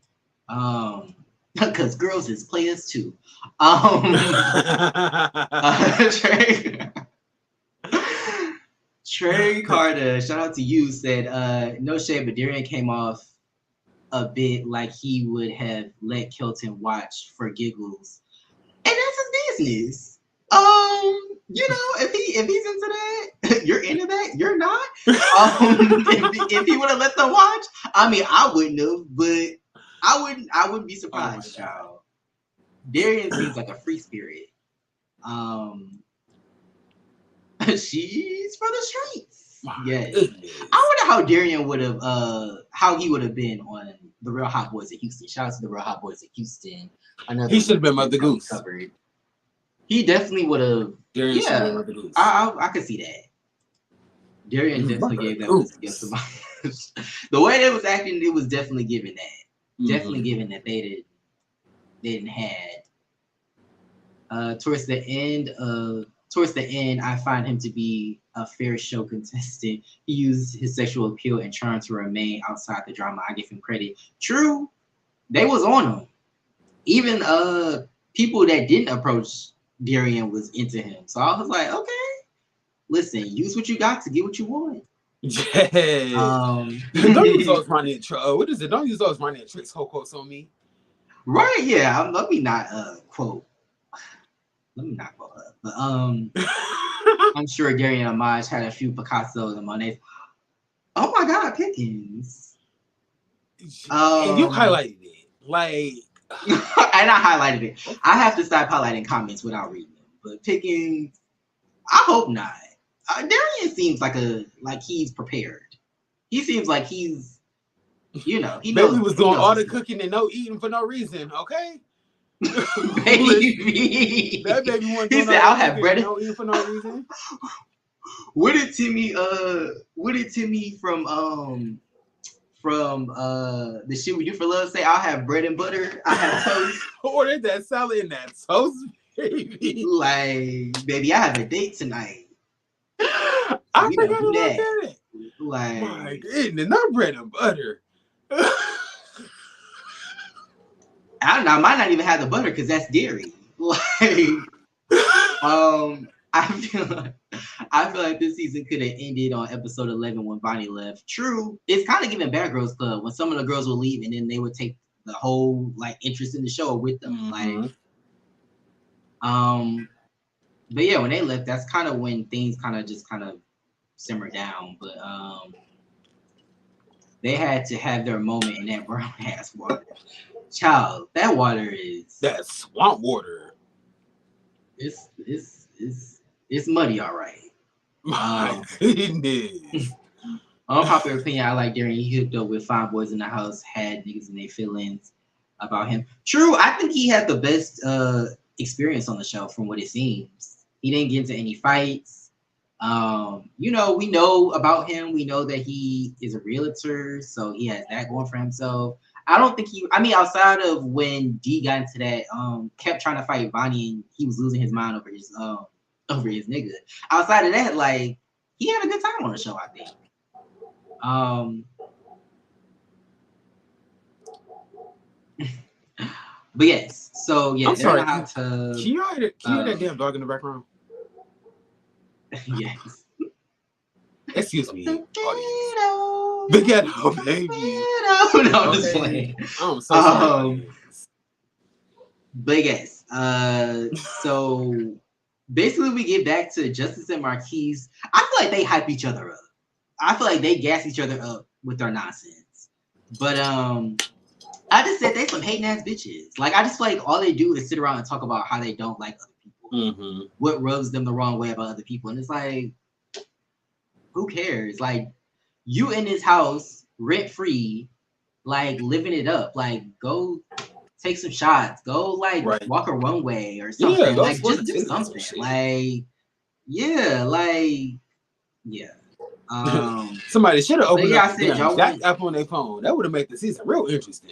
Because girls is players too. Trey Carter, shout out to you, said, no shade, but Darian came off a bit like he would have let Kelton watch for giggles. And that's his business. if he's into that, you're into that. You're not. If he would have let them watch, I mean, I wouldn't have, but I wouldn't be surprised, child. Darian seems like a free spirit. She's for the streets. Yes. I wonder how Darian would have, how he would have been on the Real Hot Boys of Houston. Shout out to the Real Hot Boys of Houston. He should have been Mother Goose. Covered. He definitely would have. Darian should have been Mother Goose. I could see that. Darian definitely gave that against the way they was acting. It was definitely giving that. Definitely giving that they didn't have. Towards the end, I find him to be a fair show contestant. He used his sexual appeal and charm to remain outside the drama. I give him credit. True, they was on him. Even people that didn't approach Darian was into him. So I was like, okay, listen, use what you got to get what you want. Yeah. Don't use those money tricks. What is it? Don't use those money tricks. Whole quotes on me. Right? Yeah. Let me not quote. Let me not quote her. But I'm sure Darian Amaj had a few Picassos and Monets. Oh my God, Pickens. And you highlighted it, like. And I highlighted it. I have to stop highlighting comments without reading them. But Pickens, I hope not. Darian seems like he's prepared. He seems like he's, he knows. Maybe he was doing all the cooking and no eating for no reason. Okay. Baby. That baby wasn't He doing said, "I'll have bread no eating for no reason." What did Timmy from the shit we do for love say? I'll have bread and butter. I have toast. Order that salad and that toast, baby. Like, baby, I have a date tonight. I forgot about that. Like, my goodness, not bread and butter. I don't know. I might not even have the butter because that's dairy. Like, I feel like this season could have ended on episode 11 when Bonnie left. True, it's kind of giving Bad Girls Club when some of the girls will leave and then they would take the whole interest in the show with them. But yeah, when they left, that's kind of when things kind of simmer down. But they had to have their moment in that brown ass water. Child, that water is that swamp water. It's muddy, all right. My goodness. Unpopular opinion, I like Darian. He hooked up with fine boys in the house, had niggas in their feelings about him. True, I think he had the best experience on the show from what it seems. He didn't get into any fights. We know about him. We know that he is a realtor, so he has that going for himself. I don't think outside of when D got into that, kept trying to fight Bonnie and he was losing his mind over his nigga. Outside of that, like, he had a good time on the show, I think. But yes, so yeah, I'm sorry. Can you hear that damn dog in the background? Yes. Excuse me, audience. Big Ghetto, baby. No, I'm just playing. I'm so sorry. But yes, so basically we get back to Justice and Marquise. I feel like they hype each other up. I feel like they gas each other up with their nonsense. But I just said they some hating ass bitches. Like, I just feel like all they do is sit around and talk about how they don't like other people. What rubs them the wrong way about other people. And it's like, who cares? Like, you in this house rent free, like living it up. Like, go take some shots. Go walk a runway or something. Yeah, like, just do something. Like, yeah, somebody should have opened up Jack app on their phone. That would have made the season real interesting.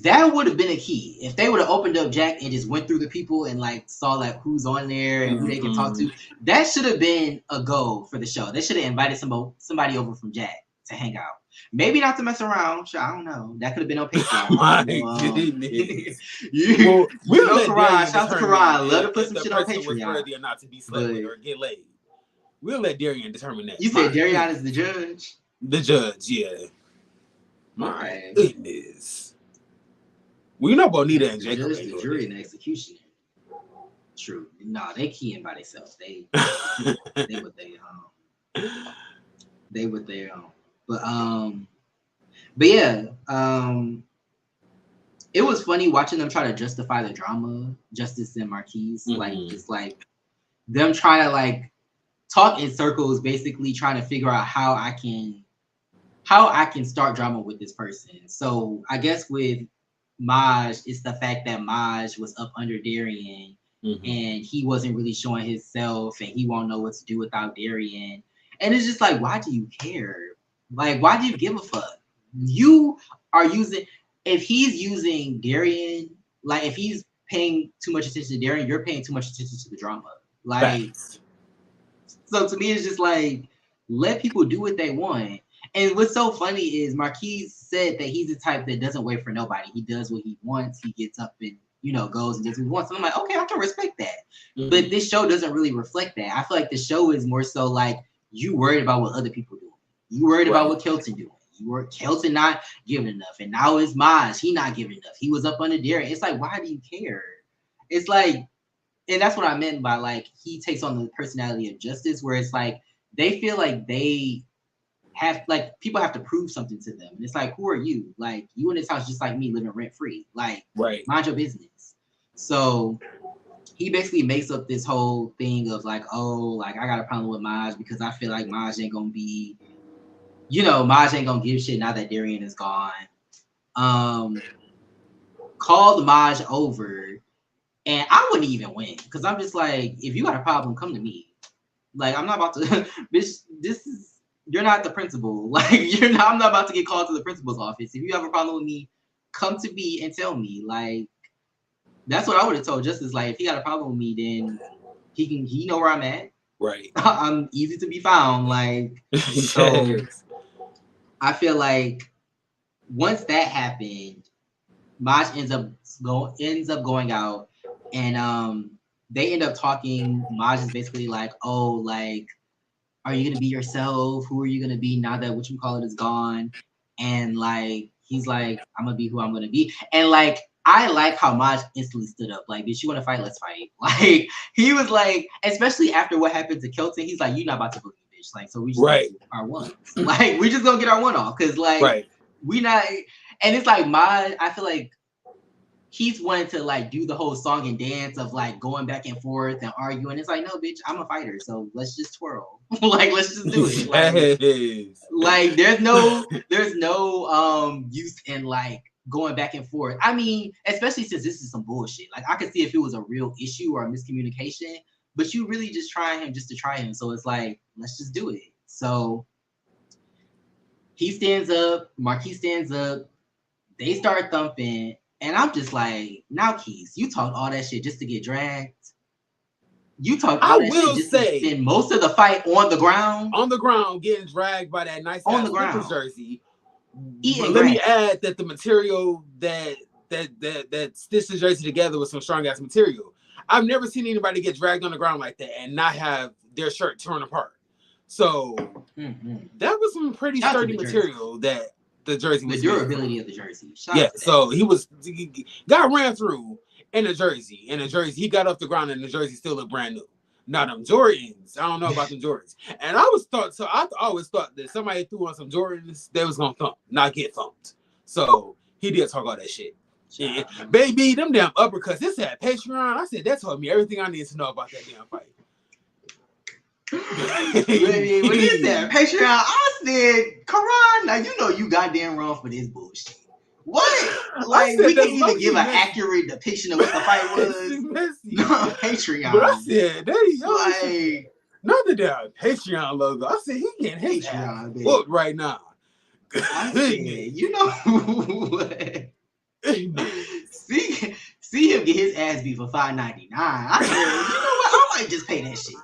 That would have been a key. If they would have opened up Jack and just went through the people and saw who's on there and who they can talk to, that should have been a goal for the show. They should have invited somebody over from Jack to hang out. Maybe not to mess around. Sure, I don't know. That could have been on Patreon. My goodness. Shout out to Karan. Love to put some shit on Patreon. Worthy or not to be slept or get laid. We'll let Darian determine that. You said Darian is the judge? The judge, yeah. My goodness. We know Bonita and Jacob. Judge, the jury, and the executioner. True. No, they keying by themselves. They what they what they but yeah, it was funny watching them try to justify the drama, Justice and Marquise, like just like them trying to like talk in circles, basically trying to figure out how I can start drama with this person. So I guess with Maj, it's the fact that Maj was up under Darian and he wasn't really showing himself and he won't know what to do without Darian. And it's just like, why do you care? Like, why do you give a fuck? You are using, if he's using Darian, like if he's paying too much attention to Darian, you're paying too much attention to the drama. Like, so to me, it's just like, let people do what they want. And what's so funny is Marquise said that he's the type that doesn't wait for nobody. He does what he wants. He gets up and, goes and does what he wants. And I'm like, okay, I can respect that. But this show doesn't really reflect that. I feel like the show is more so like, you worried about what other people doing. You worried about what Kelton doing. You were Kelton not giving enough. And now it's Maj. He not giving enough. He was up under Darian. It's like, why do you care? It's like, and that's what I meant by like, he takes on the personality of Justice, where it's like, they feel like they have, like, people have to prove something to them. And it's like, who are you? Like, you in this house just like me, living rent free. Like, mind your business. So he basically makes up this whole thing of like, oh, like, I got a problem with Maj because I feel like Maj ain't gonna be, Maj ain't gonna give shit now that Darian is gone. Called Maj over, and I wouldn't even win because I'm just like, if you got a problem, come to me. Like, I'm not about to, bitch, you're not the principal. Like, I'm not about to get called to the principal's office. If you have a problem with me, come to me and tell me. Like, that's what I would have told Justice. Like, if he got a problem with me, then he know where I'm at. Right. I'm easy to be found. Like, so I feel like once that happened, Maj ends up going out, and they end up talking. Maj is basically like, oh, like, are you gonna be yourself? Who are you gonna be now that whatchamacallit is gone? And like, he's like, I'm gonna be who I'm gonna be. And like, I like how Maj instantly stood up. Like, bitch, you wanna fight? Let's fight. Like, he was like, especially after what happened to Kelton, he's like, you're not about to believe, bitch. Like, so we just our ones. Like, we just gonna get our one off. Cause like, we not, and it's like Maj, I feel like he's wanting to like do the whole song and dance of like going back and forth and arguing. It's like, no, bitch, I'm a fighter, so let's just twirl. Like, let's just do it. Like there's no use in like going back and forth. I mean, especially since this is some bullshit. Like, I could see if it was a real issue or a miscommunication, but you really just trying him just to try him. So it's like, let's just do it. So he stands up, Marquis stands up, they start thumping. And I'm just like, now, Keys, you talked all that shit just to get dragged. You talked all that shit just to spend most of the fight on the ground. On the ground, getting dragged by that nice on the ground jersey. But let me add that the material that stitched the jersey together was some strong ass material. I've never seen anybody get dragged on the ground like that and not have their shirt torn apart. So that was some pretty sturdy material that the jersey was. The durability of the jersey. So he got ran through in the jersey. He got off the ground and the jersey still looked brand new. Now them Jordans, I don't know about them Jordans. And I always thought that somebody threw on some Jordans, they was gonna thump, not get thumped. So he did talk all that shit. Yeah. Baby, them damn uppercuts. This had Patreon. I said that told me everything I need to know about that damn fight. Baby, when he said Patreon, I said, Karan, now you know you goddamn wrong for this bullshit. What? Like, we can't even give an accurate depiction of what the fight was. No, Patreon. But I said, like, not the damn Patreon logo. I said, he getting his Patreon whooped right now. I said, you know what? see him get his ass beat for $5.99. I said, you know what? I might just pay that shit.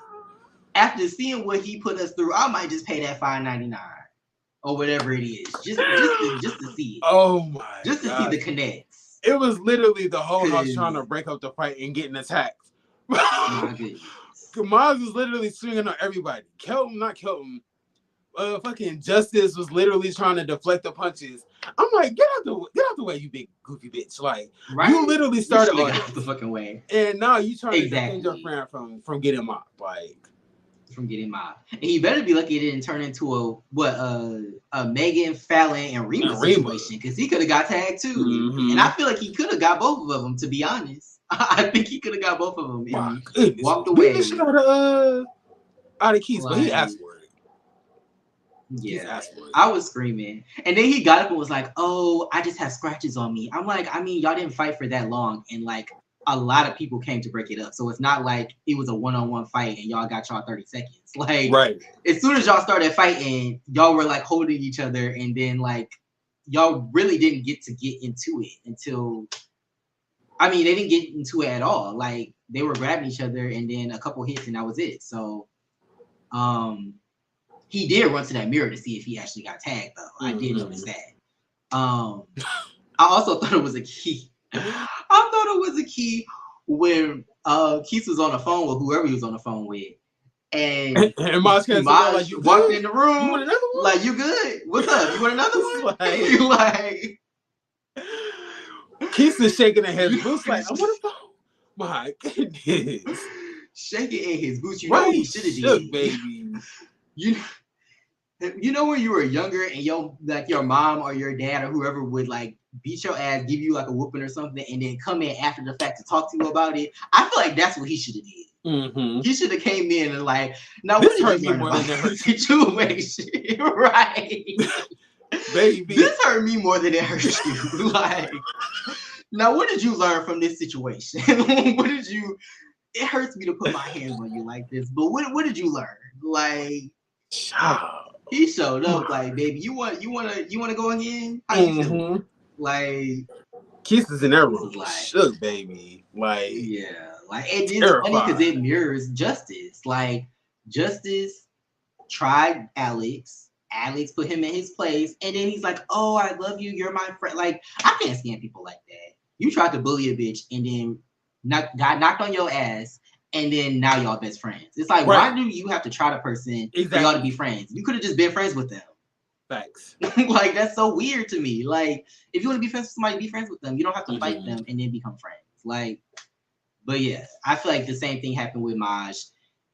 After seeing what he put us through, I might just pay that $5.99 or whatever it is, just to see it. Oh my! Just to see the connects. It was literally the whole house trying to break up the fight and getting attacked. My goodness. Kamaz was literally swinging on everybody. Not Kelton. fucking Justice was literally trying to deflect the punches. I'm like, get out the way, you big goofy bitch. Like, right? You literally started all out the fucking way. And now you trying to defend your friend from getting mopped. Like, from getting mobbed. And you better be lucky it didn't turn into a Megan, Fallon, and Reba situation, because he could have got tagged too. Mm-hmm. And I feel like he could have got both of them, to be honest. I think he could have got both of them and walked away. He shit out of Keith, but he asked for it. Yeah, I was screaming. And then he got up and was like, oh, I just have scratches on me. I'm like, I mean, y'all didn't fight for that long. And like, a lot of people came to break it up. So it's not like it was a one-on-one fight and y'all got y'all 30 seconds. Like, right. As soon as y'all started fighting, y'all were like holding each other, and then like y'all really didn't get into it until, I mean, they didn't get into it at all. Like, they were grabbing each other and then a couple hits and that was it. So he did run to that mirror to see if he actually got tagged though. I did notice that. I also thought it was a key. I thought it was a key when Keith was on the phone with whoever he was on the phone with, and Maj like, walked in the room like, you good? What's up? You want another one? Like Keith is shaking in his boots like, I want a phone. My goodness, shaking in his boots. You know what he should have did, baby. You know when you were younger and your mom or your dad or whoever would like beat your ass, give you like a whooping or something, and then come in after the fact to talk to you about it. I feel like that's what he should have did. Mm-hmm. He should have came in and like, now what did you learn about this situation? Right, baby. This hurt me more than it hurt you. Like, now what did you learn from this situation? What did you? It hurts me to put my hands on you like this, but what did you learn? Like, he showed up like, baby, you want to go again? How you feel? Like, Keith is in that room, like, shook, baby. Like, yeah, like, it's funny because it mirrors Justice. Like, Justice tried Alex. Alex put him in his place, and then he's like, "Oh, I love you. You're my friend." Like, I can't stand people like that. You tried to bully a bitch, and then got knocked on your ass. And then now y'all best friends. It's like, right. Why do you have to try the person for y'all to be friends? You could have just been friends with them. Facts. Like, that's so weird to me. Like, if you want to be friends with somebody, be friends with them. You don't have to fight them and then become friends. Like, but yeah, I feel like the same thing happened with Maj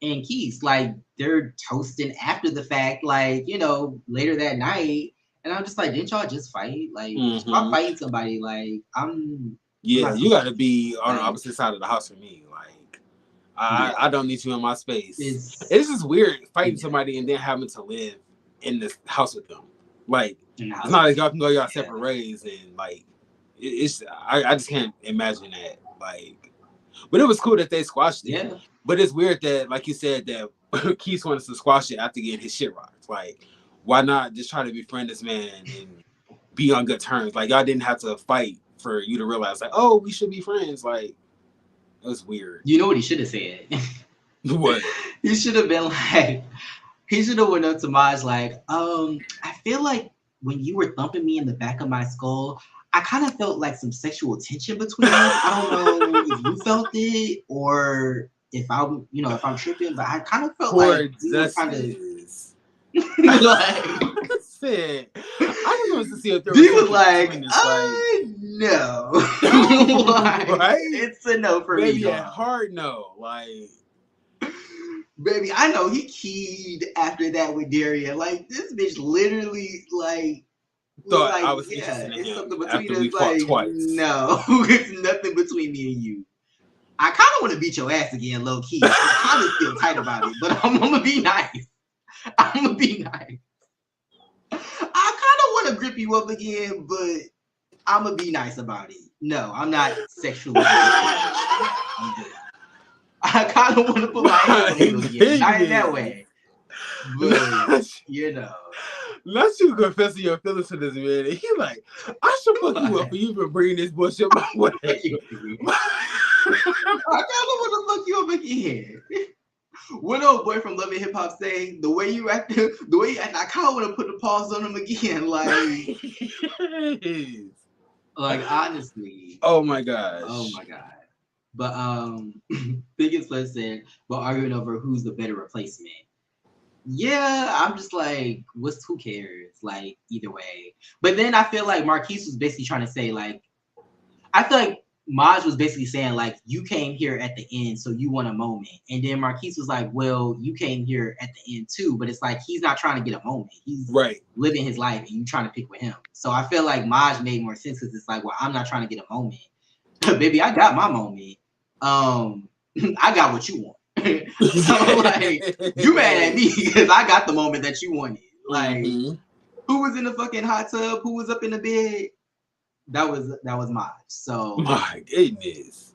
and Keith. Like, they're toasting after the fact, like, you know, later that night. And I'm just like, didn't y'all just fight? Like, if I'm fighting somebody, like, you got to be on the opposite side of the house for me. Like, I don't need you in my space. It's just weird fighting somebody and then having to live in this house with them. Like, it's not like y'all can go y'all separate ways, and like, I just can't imagine that. Like, but it was cool that they squashed it. Yeah. But it's weird that, like you said, that Keith wanted to squash it after getting his shit rocked. Like, why not just try to befriend this man and be on good terms? Like, y'all didn't have to fight for you to realize, like, oh, we should be friends. Like, it was weird. You know what he should have said? What? He should have been like, he should have went up to Maj like, I feel like when you were thumping me in the back of my skull, I kind of felt like some sexual tension between us. I don't know if you felt it or if I'm tripping, but I kind of felt like we were kind of like. I just wanted to see if there was. He was like, no, like, right? It's a no for me. Baby, a hard no, like. Baby, I know he keyed after that with Darian. Like, this bitch literally, like, thought I was interested in him something between after us. We fought twice. No, it's nothing between me and you. I kind of want to beat your ass again, low key. I kind of feel tight about it, but I'm gonna be nice. I kind of want to grip you up again, but I'm gonna be nice about it. No, I'm not sexually. I'm good. I kind of want to put my hands on you again. Not in that way. But, you know. Not you confessing your feelings to this man. He like, I should fuck you up for you for bringing this bullshit my way. I kind of want to fuck you up again. What old boy from Love and Hip Hop say, the way you act, I kind of want to put the pause on him again. Like honestly. Oh my gosh. Oh my god. But Biggest Plus said, but arguing over who's the better replacement. Yeah, I'm just like, who cares? Like, either way. But then I feel like Marquise was basically trying to say, like, I feel like Maj was basically saying, like, you came here at the end, so you want a moment. And then Marquise was like, well, you came here at the end too, but it's like he's not trying to get a moment. He's living his life and you trying to pick with him. So I feel like Maj made more sense because it's like, well, I'm not trying to get a moment. Baby, I got my moment. I got what you want. So like, you mad at me because I got the moment that you wanted. Like, who was in the fucking hot tub? Who was up in the bed? That was Maj. So my goodness.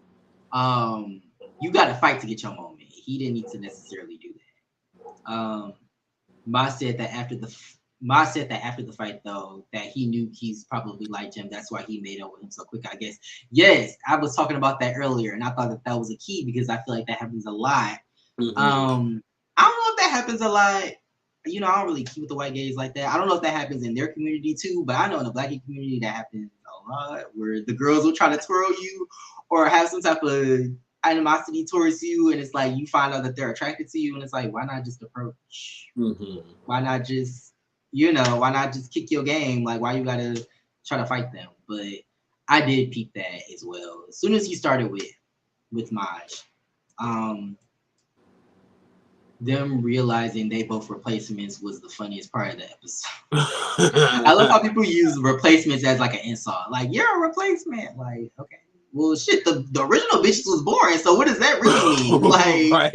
You got to fight to get your moment. He didn't need to necessarily do that. Maj said that after the fight though, that he knew Keith probably liked him. That's why he made up with him so quick, I guess. Yes, I was talking about that earlier, and I thought that was a key because I feel like that happens a lot. I don't know if that happens a lot. You know, I don't really keep with the white gays like that. I don't know if that happens in their community too, but I know in the black community that happens a lot, where the girls will try to twirl you or have some type of animosity towards you, and it's like you find out that they're attracted to you, and it's like, why not just approach? Why not just, why not just kick your game? Like, why you gotta try to fight them? But I did peep that as well. As soon as he started with Maj, them realizing they both replacements was the funniest part of the episode. I love how people use replacements as like an insult. Like, you're a replacement. Like, okay. Well, shit, the original bitches was boring, so what does that really mean? Like,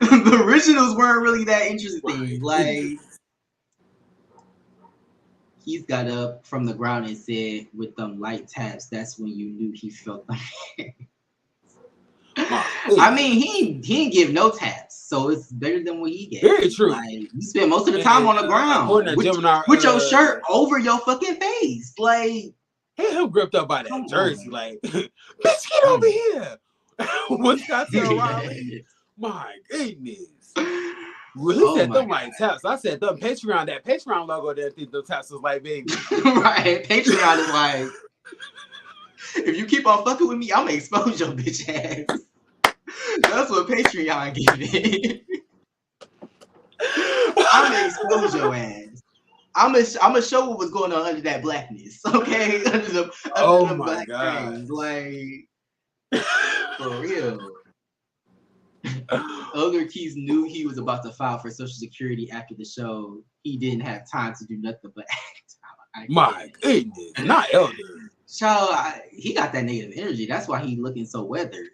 the originals weren't really that interesting. Like, he's got up from the ground and said, with them light taps, that's when you knew he felt them. I mean, he didn't give no taps, so it's better than what he gave. Very true. Like, you spend most of the time on the ground with your shirt over your fucking face. Like, him gripped up by that jersey. Like, bitch, get over here. What's got to Riley? My goodness. Well, he said them like taps. I said them Patreon. That Patreon logo there, I think the taps was like, baby. Right. Patreon is like, if you keep on fucking with me, I'm gonna expose your bitch ass. That's what Patreon giving. I'm gonna expose your ass. I'm gonna show what was going on under that blackness, okay? Under the black things, like, for real. Elder Keys knew he was about to file for Social Security after the show. He didn't have time to do nothing but act. My goodness, not Elder. Child, he got that negative energy. That's why he looking so weathered.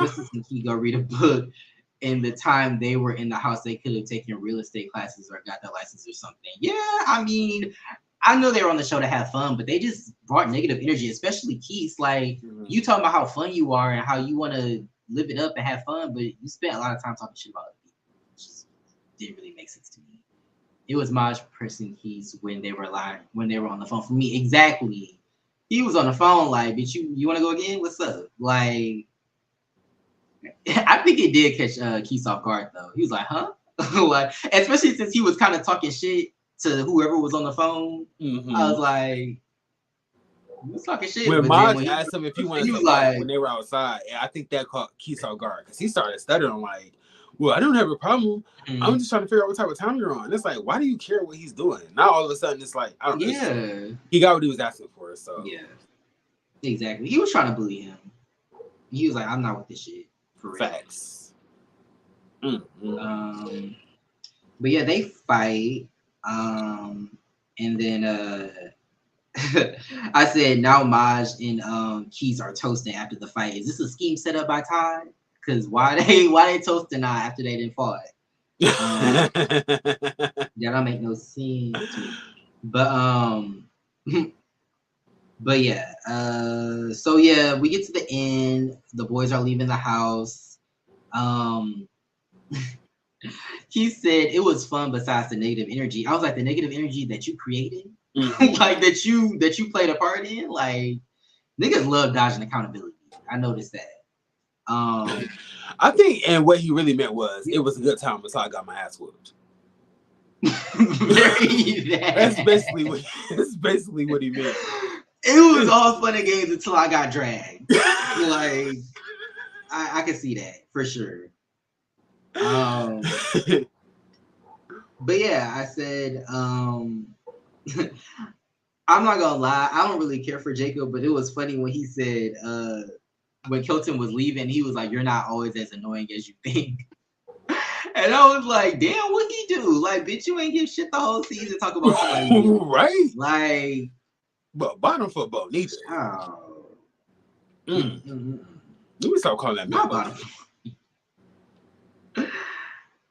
Just as he go read a book. In the time they were in the house, they could have taken real estate classes or got their license or something. Yeah, I mean, I know they were on the show to have fun, but they just brought negative energy, especially Keith. Like, you talking about how fun you are and how you want to live it up and have fun, but you spent a lot of time talking shit about other people. It just didn't really make sense to me. It was Maj pressing Keith when they were on the phone for me. Exactly. He was on the phone like, bitch, you want to go again? What's up? Like, I think it did catch Keith off guard though. He was like, huh? Like, especially since he was kind of talking shit to whoever was on the phone. I was like, he was talking shit. When Maj asked him if he wanted to like when they were outside, and I think that caught Keith off guard because he started stuttering like, well, I don't have a problem. I'm just trying to figure out what type of time you're on. It's like, why do you care what he's doing? Now all of a sudden it's like, I don't know. He got what he was asking for. So yeah, exactly. He was trying to bully him. He was like, I'm not with this shit. Facts. But yeah, they fight. And then I said now Maj and Keys are toasting after the fight. Is this a scheme set up by Todd? Because why they toasting now after they didn't fight? That don't make no sense. But yeah, so yeah, we get to the end. The boys are leaving the house. He said it was fun besides the negative energy. I was like, the negative energy that you created, like that you played a part in. Like, niggas love dodging accountability. I noticed that. I think, and what he really meant was it was a good time until I got my ass whooped. That's basically what he meant. It was all fun and games until I got dragged. Like, I can see that for sure. But yeah, I said, I'm not gonna lie, I don't really care for Jacob, but it was funny when he said, when Kelton was leaving, he was like, "You're not always as annoying as you think." And I was like, "Damn, what he do? Like, bitch, you ain't give shit the whole season. Talk about somebody new, right? Like, but bottom for both neither. Oh. Let me stop calling that man bottom.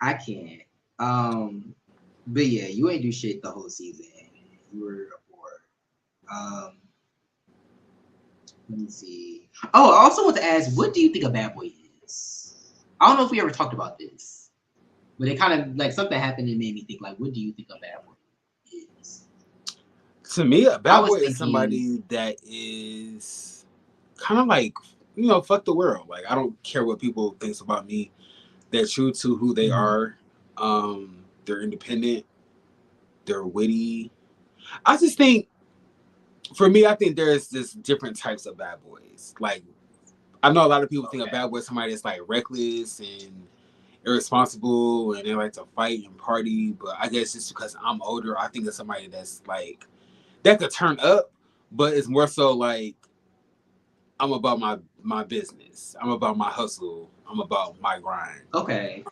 I can't. But yeah, you ain't do shit the whole season. You were a bore. Let me see. Oh, I also want to ask, what do you think a bad boy is? I don't know if we ever talked about this, but it kind of like something happened and made me think. Like, what do you think a bad boy is? To me, a bad boy is somebody that is kind of like, you know, fuck the world. Like, I don't care what people think about me. They're true to who they are. They're independent. They're witty. I just think, for me, I think there's just different types of bad boys. Like, I know a lot of people think a bad boy is somebody that's like reckless and irresponsible and they like to fight and party. But I guess just because I'm older, I think of somebody that's like, that could turn up, but it's more so like, I'm about my business. I'm about my hustle. I'm about my grind. Okay.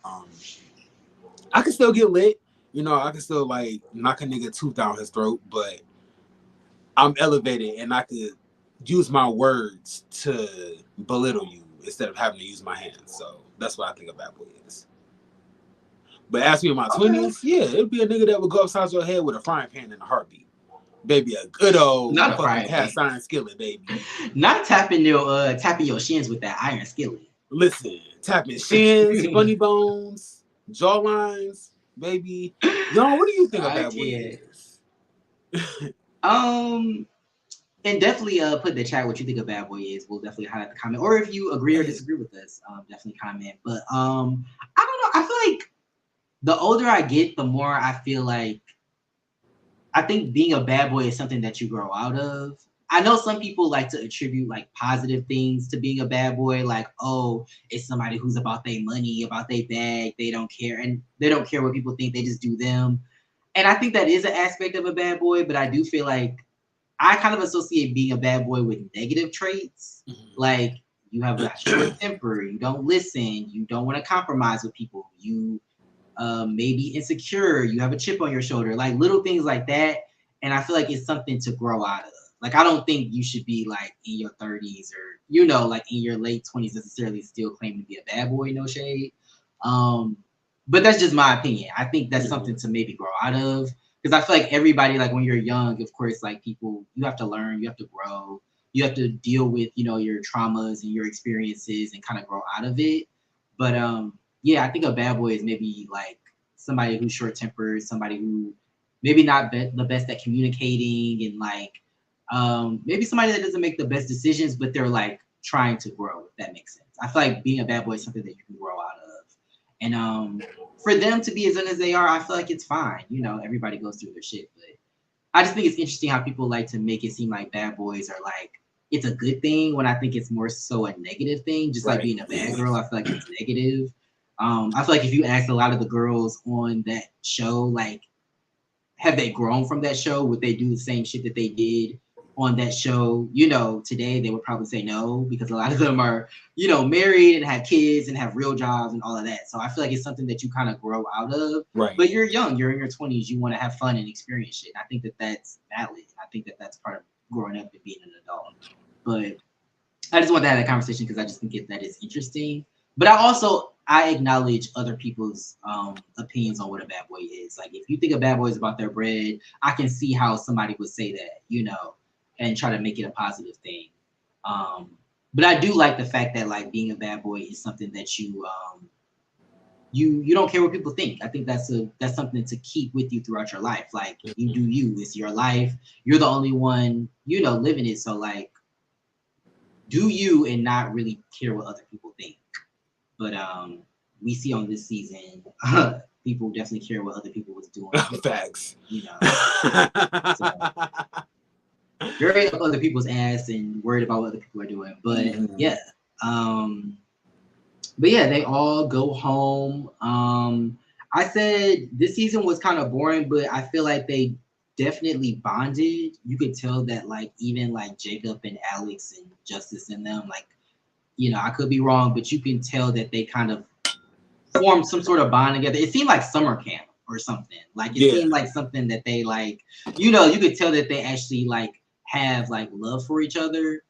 I can still get lit. You know, I can still like knock a nigga tooth down his throat, but I'm elevated and I could use my words to belittle you instead of having to use my hands. So that's what I think a bad boy is. But ask me in my 20s, yeah, it'd be a nigga that would go upside your head with a frying pan in a heartbeat. Baby, a good old not fucking cast iron skillet, baby. Not tapping your shins with that iron skillet. Listen, tapping shins, funny bones, jawlines, baby. Y'all, what do you think a bad boy is? And definitely put in the chat what you think a bad boy is. We'll definitely highlight the comment. Or if you agree or disagree with us, definitely comment. But I don't know. I feel like the older I get, the more I feel like I think being a bad boy is something that you grow out of. I know some people like to attribute like positive things to being a bad boy, like, oh, it's somebody who's about their money, about their bag, they don't care, and they don't care what people think, they just do them. And I think that is an aspect of a bad boy, but I do feel like I kind of associate being a bad boy with negative traits. Like, you have a short temper, you don't listen, you don't want to compromise with people, you maybe insecure, you have a chip on your shoulder, like little things like that. And I feel like it's something to grow out of. Like, I don't think you should be like in your 30s or, you know, like in your late 20s necessarily still claiming to be a bad boy, no shade. But that's just my opinion. I think that's something to maybe grow out of. Because I feel like everybody, like when you're young, of course, like people, you have to learn, you have to grow, you have to deal with, you know, your traumas and your experiences and kind of grow out of it. But yeah, I think a bad boy is maybe like somebody who's short tempered, somebody who maybe not the best at communicating, and like maybe somebody that doesn't make the best decisions, but they're like trying to grow, if that makes sense. I feel like being a bad boy is something that you can grow out of. And for them to be as young as they are, I feel like it's fine. You know, everybody goes through their shit, but I just think it's interesting how people like to make it seem like bad boys are like, it's a good thing, when I think it's more so a negative thing. Just like being a bad girl, I feel like it's negative. I feel like if you ask a lot of the girls on that show, like, have they grown from that show? Would they do the same shit that they did on that show, you know, today? They would probably say no, because a lot of them are, you know, married and have kids and have real jobs and all of that. So I feel like it's something that you kind of grow out of. Right. But you're young, you're in your 20s, you want to have fun and experience shit. I think that that's valid. I think that that's part of growing up and being an adult. But I just want to have that conversation because I just think that is interesting. But I acknowledge other people's opinions on what a bad boy is. Like, if you think a bad boy is about their bread, I can see how somebody would say that, you know, and try to make it a positive thing. But I do like the fact that like being a bad boy is something that you don't care what people think. I think that's something to keep with you throughout your life. Like, you do you. It's your life. You're the only one, you know, living it. So like, do you and not really care what other people think. But we see on this season, people definitely care what other people was doing. Facts. You know. So, very up other people's ass and worried about what other people are doing. But yeah. But yeah, they all go home. I said this season was kind of boring, but I feel like they definitely bonded. You could tell that like even like Jacob and Alex and Justice and them, like, you know, I could be wrong, but you can tell that they kind of formed some sort of bond together. It seemed like summer camp or something. Like it seemed like something that they like, you know, you could tell that they actually like have like love for each other.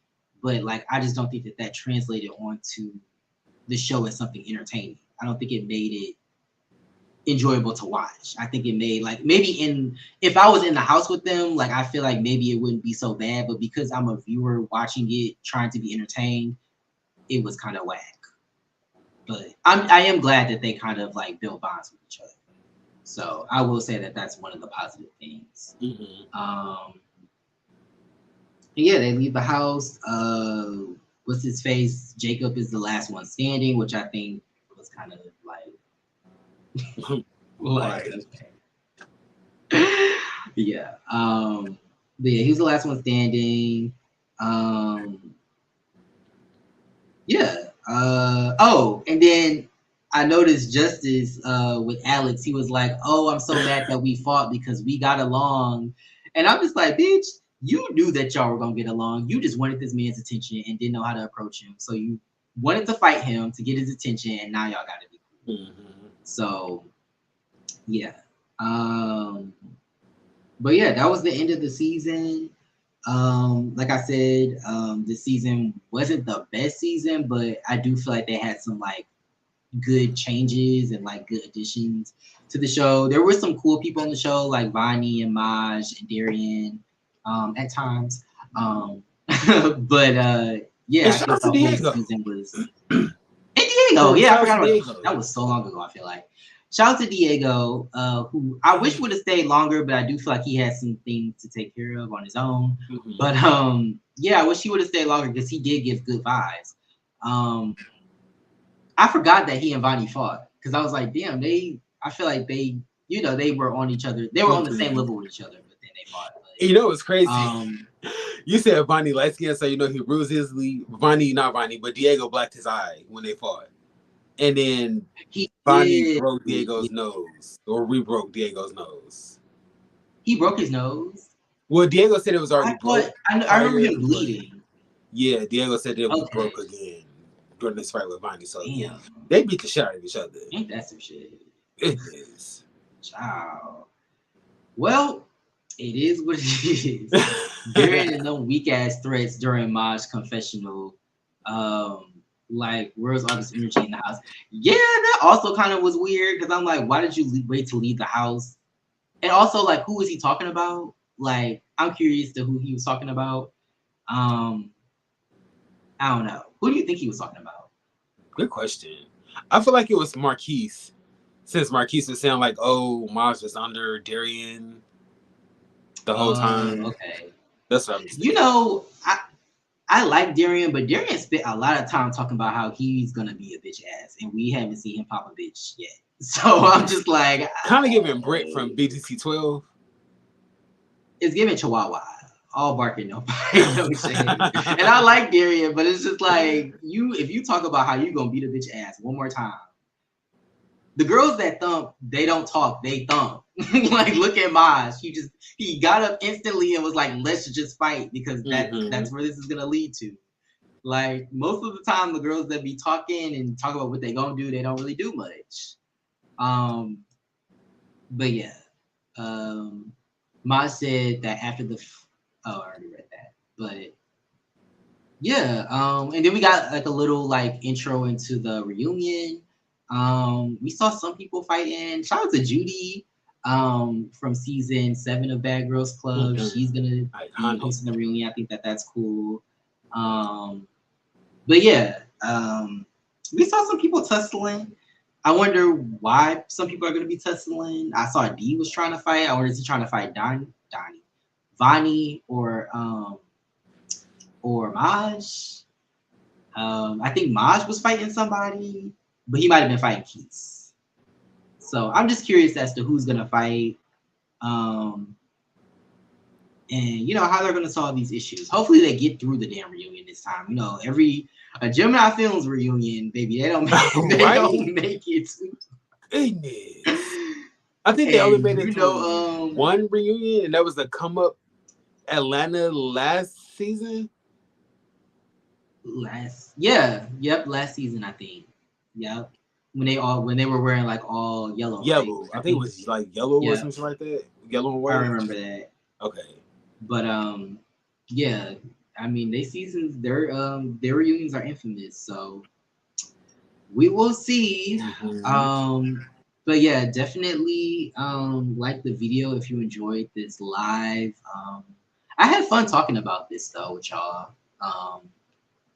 But like I just don't think that that translated onto the show as something entertaining. I don't think it made it enjoyable to watch. I think it made like maybe if I was in the house with them, like I feel like maybe it wouldn't be so bad. But because I'm a viewer watching it, trying to be entertained, it was kind of whack. But I am glad that they kind of like built bonds with each other. So I will say that that's one of the positive things. Yeah, they leave the house. What's his face? Jacob is the last one standing, which I think was kind of like, yeah. But yeah, he was the last one standing. Yeah. Oh, and then I noticed Justice with Alex. He was like, "Oh, I'm so mad that we fought because we got along," and I'm just like, "Bitch, you knew that y'all were gonna get along. You just wanted this man's attention and didn't know how to approach him. So you wanted to fight him to get his attention, and now y'all gotta be cool." So, yeah. But yeah, that was the end of the season. Like I said, this season wasn't the best season, but I do feel like they had some like good changes and like good additions to the show. There were some cool people on the show, like Vonnie and Maj and Darian, at times. But yeah, I think the whole season was. And Diego, yeah, I forgot about that. That was so long ago. I feel like. Shout out to Diego, who I wish would have stayed longer, but I do feel like he has some things to take care of on his own. But yeah, I wish he would have stayed longer because he did give good vibes. I forgot that he and Vonnie fought because I was like, damn, I feel like they, you know, they were on each other. They were on the same level with each other, but then they fought. But, you know what's crazy? You said Vonnie light skin, so you know he bruised his lead. Not Vonnie, but Diego blacked his eye when they fought. And then Vonnie broke Diego's nose, or re-broke Diego's nose. He broke his nose? Well, Diego said it was already broke. I remember him bleeding. Yeah, Diego said it was broke again during this fight with Vonnie. So yeah, they beat the shit out of each other. Ain't that some shit? It is. Ciao. Well, it is what it is. Darian and them weak ass threats during Maj's confessional. Like, where's all this energy in the house? Yeah, that also kind of was weird because I'm like, why did you wait to leave the house? And also, like, who was he talking about? Like, I'm curious to who he was talking about. I don't know. Who do you think he was talking about? Good question. I feel like it was Marquise, since Marquise was saying like, "Oh, Maj was under Darian the whole time." Okay, that's what I'm saying. You know, I like Darian, but Darian spent a lot of time talking about how he's gonna be a bitch ass, and we haven't seen him pop a bitch yet. So I'm just like, kind of giving Brett from BTC 12. It's giving Chihuahua. All barking, no bite, no shade. And I like Darian, but it's just like if you talk about how you gonna beat a bitch ass one more time. The girls that thump, they don't talk, they thump. Like, look at Maj. He got up instantly and was like, let's just fight because that's where this is gonna lead to. Like, most of the time, the girls that be talking and talk about what they gonna do, they don't really do much. But yeah. Maj said that after I already read that. But yeah, and then we got like a little like intro into the reunion. We saw some people fighting. Shout out to Judy from season 7 of Bad Girls Club. She's gonna be hosting the reunion. I think that's cool. But yeah, we saw some people tussling. I wonder why some people are gonna be tussling. I saw D was trying to fight. I wonder is he trying to fight Vonnie or Maj. I think Maj was fighting somebody, but he might have been fighting Keith. So I'm just curious as to who's gonna fight, and you know how they're gonna solve these issues. Hopefully they get through the damn reunion this time. You know, a Gemini Films reunion, baby, they don't make it. goodness. I think they only made it to one reunion, and that was the Come Up Atlanta last season. Last season, I think. Yep. When they were wearing like all yellow. Yellow. Right? I think it was like yellow or something like that. Yellow and white. I remember that. Okay. But yeah. I mean, their reunions are infamous, so we will see. Mm-hmm. But yeah, definitely like the video if you enjoyed this live. I had fun talking about this though with y'all.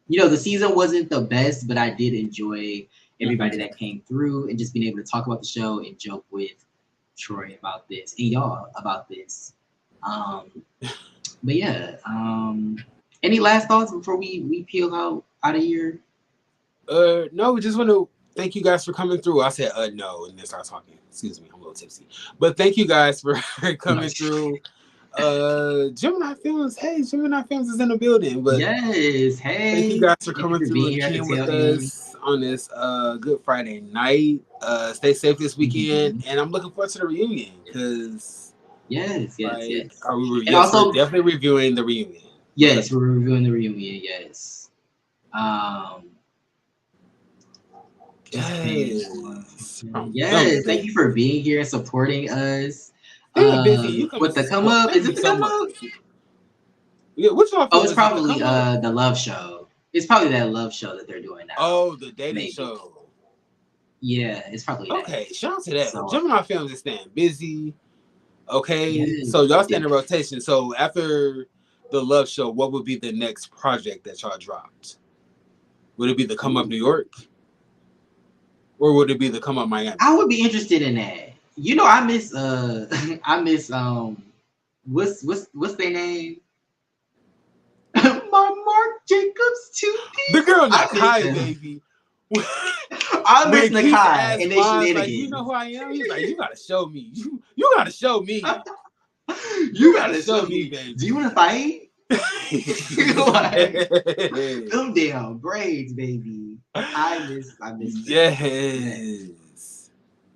The season wasn't the best, but I did enjoy everybody that came through and just being able to talk about the show and joke with Troy about this and y'all about this. But yeah, any last thoughts before we peel out of here? No, we just want to thank you guys for coming through. I said no and then start talking. Excuse me, I'm a little tipsy. But thank you guys for coming through. Gemini Films. Hey, Gemini Films is in the building. But yes, hey. Thank you guys for coming through and keying with us on this Good Friday night. Stay safe this weekend, and I'm looking forward to the reunion because yes. We're definitely reviewing the reunion. Yes, we're reviewing the reunion. Yes. Yes. Thank you for being here and supporting us. Busy. With the come up, is it the come up? Yeah, which one? Oh, it's probably the Love Show. It's probably that Love Show that they're doing now. Oh, the dating show. Yeah, it's probably that. Okay, shout out to that. So, Gemini Films is staying busy. Okay, so y'all stay in rotation. So after the Love Show, what would be the next project that y'all dropped? Would it be the Come Up New York? Or would it be the Come Up Miami? I would be interested in that. I miss what's their name? My Mark Jacobs 2. The girl Nakai, baby. I miss Nakai and they shenanigans. Like, you know who I am? He's like, you gotta show me. You gotta show me. You gotta show me, baby. Do you want to fight? Them damn braids, baby. I miss. Yes.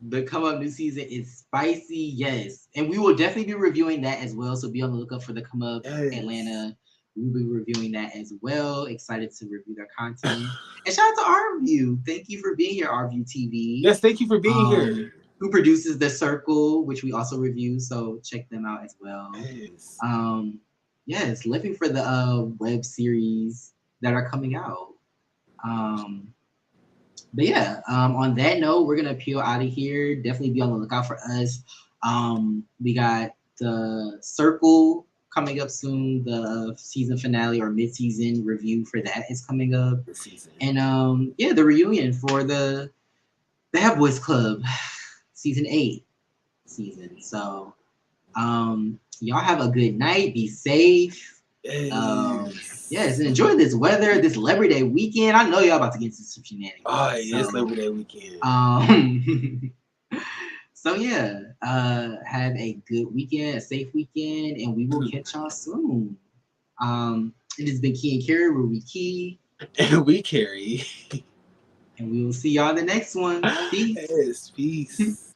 The Come Up new season is spicy, yes, and we will definitely be reviewing that as well. So be on the lookout for the Come Up Atlanta. We'll be reviewing that as well. Excited to review their content. And shout out to RView. Thank you for being here, RView TV. Yes, thank you for being here. Who produces The Circle, which we also review, so check them out as well. Yes, looking for the web series that are coming out. But yeah, on that note, we're gonna peel out of here. Definitely be on the lookout for us. We got The Circle coming up soon. The season finale or mid-season review for that is coming up. And the reunion for the Bad Boys Club season 8 season. So y'all have a good night. Be safe. Yes, and enjoy this weather, this Labor Day weekend. I know y'all about to get into some shenanigans. Oh, yeah, it's Labor Day weekend. So yeah, have a good weekend, a safe weekend, and we will catch y'all soon. It has been Key and Carrie, where we key and we carry, and we will see y'all in the next one. Peace. Yes, peace.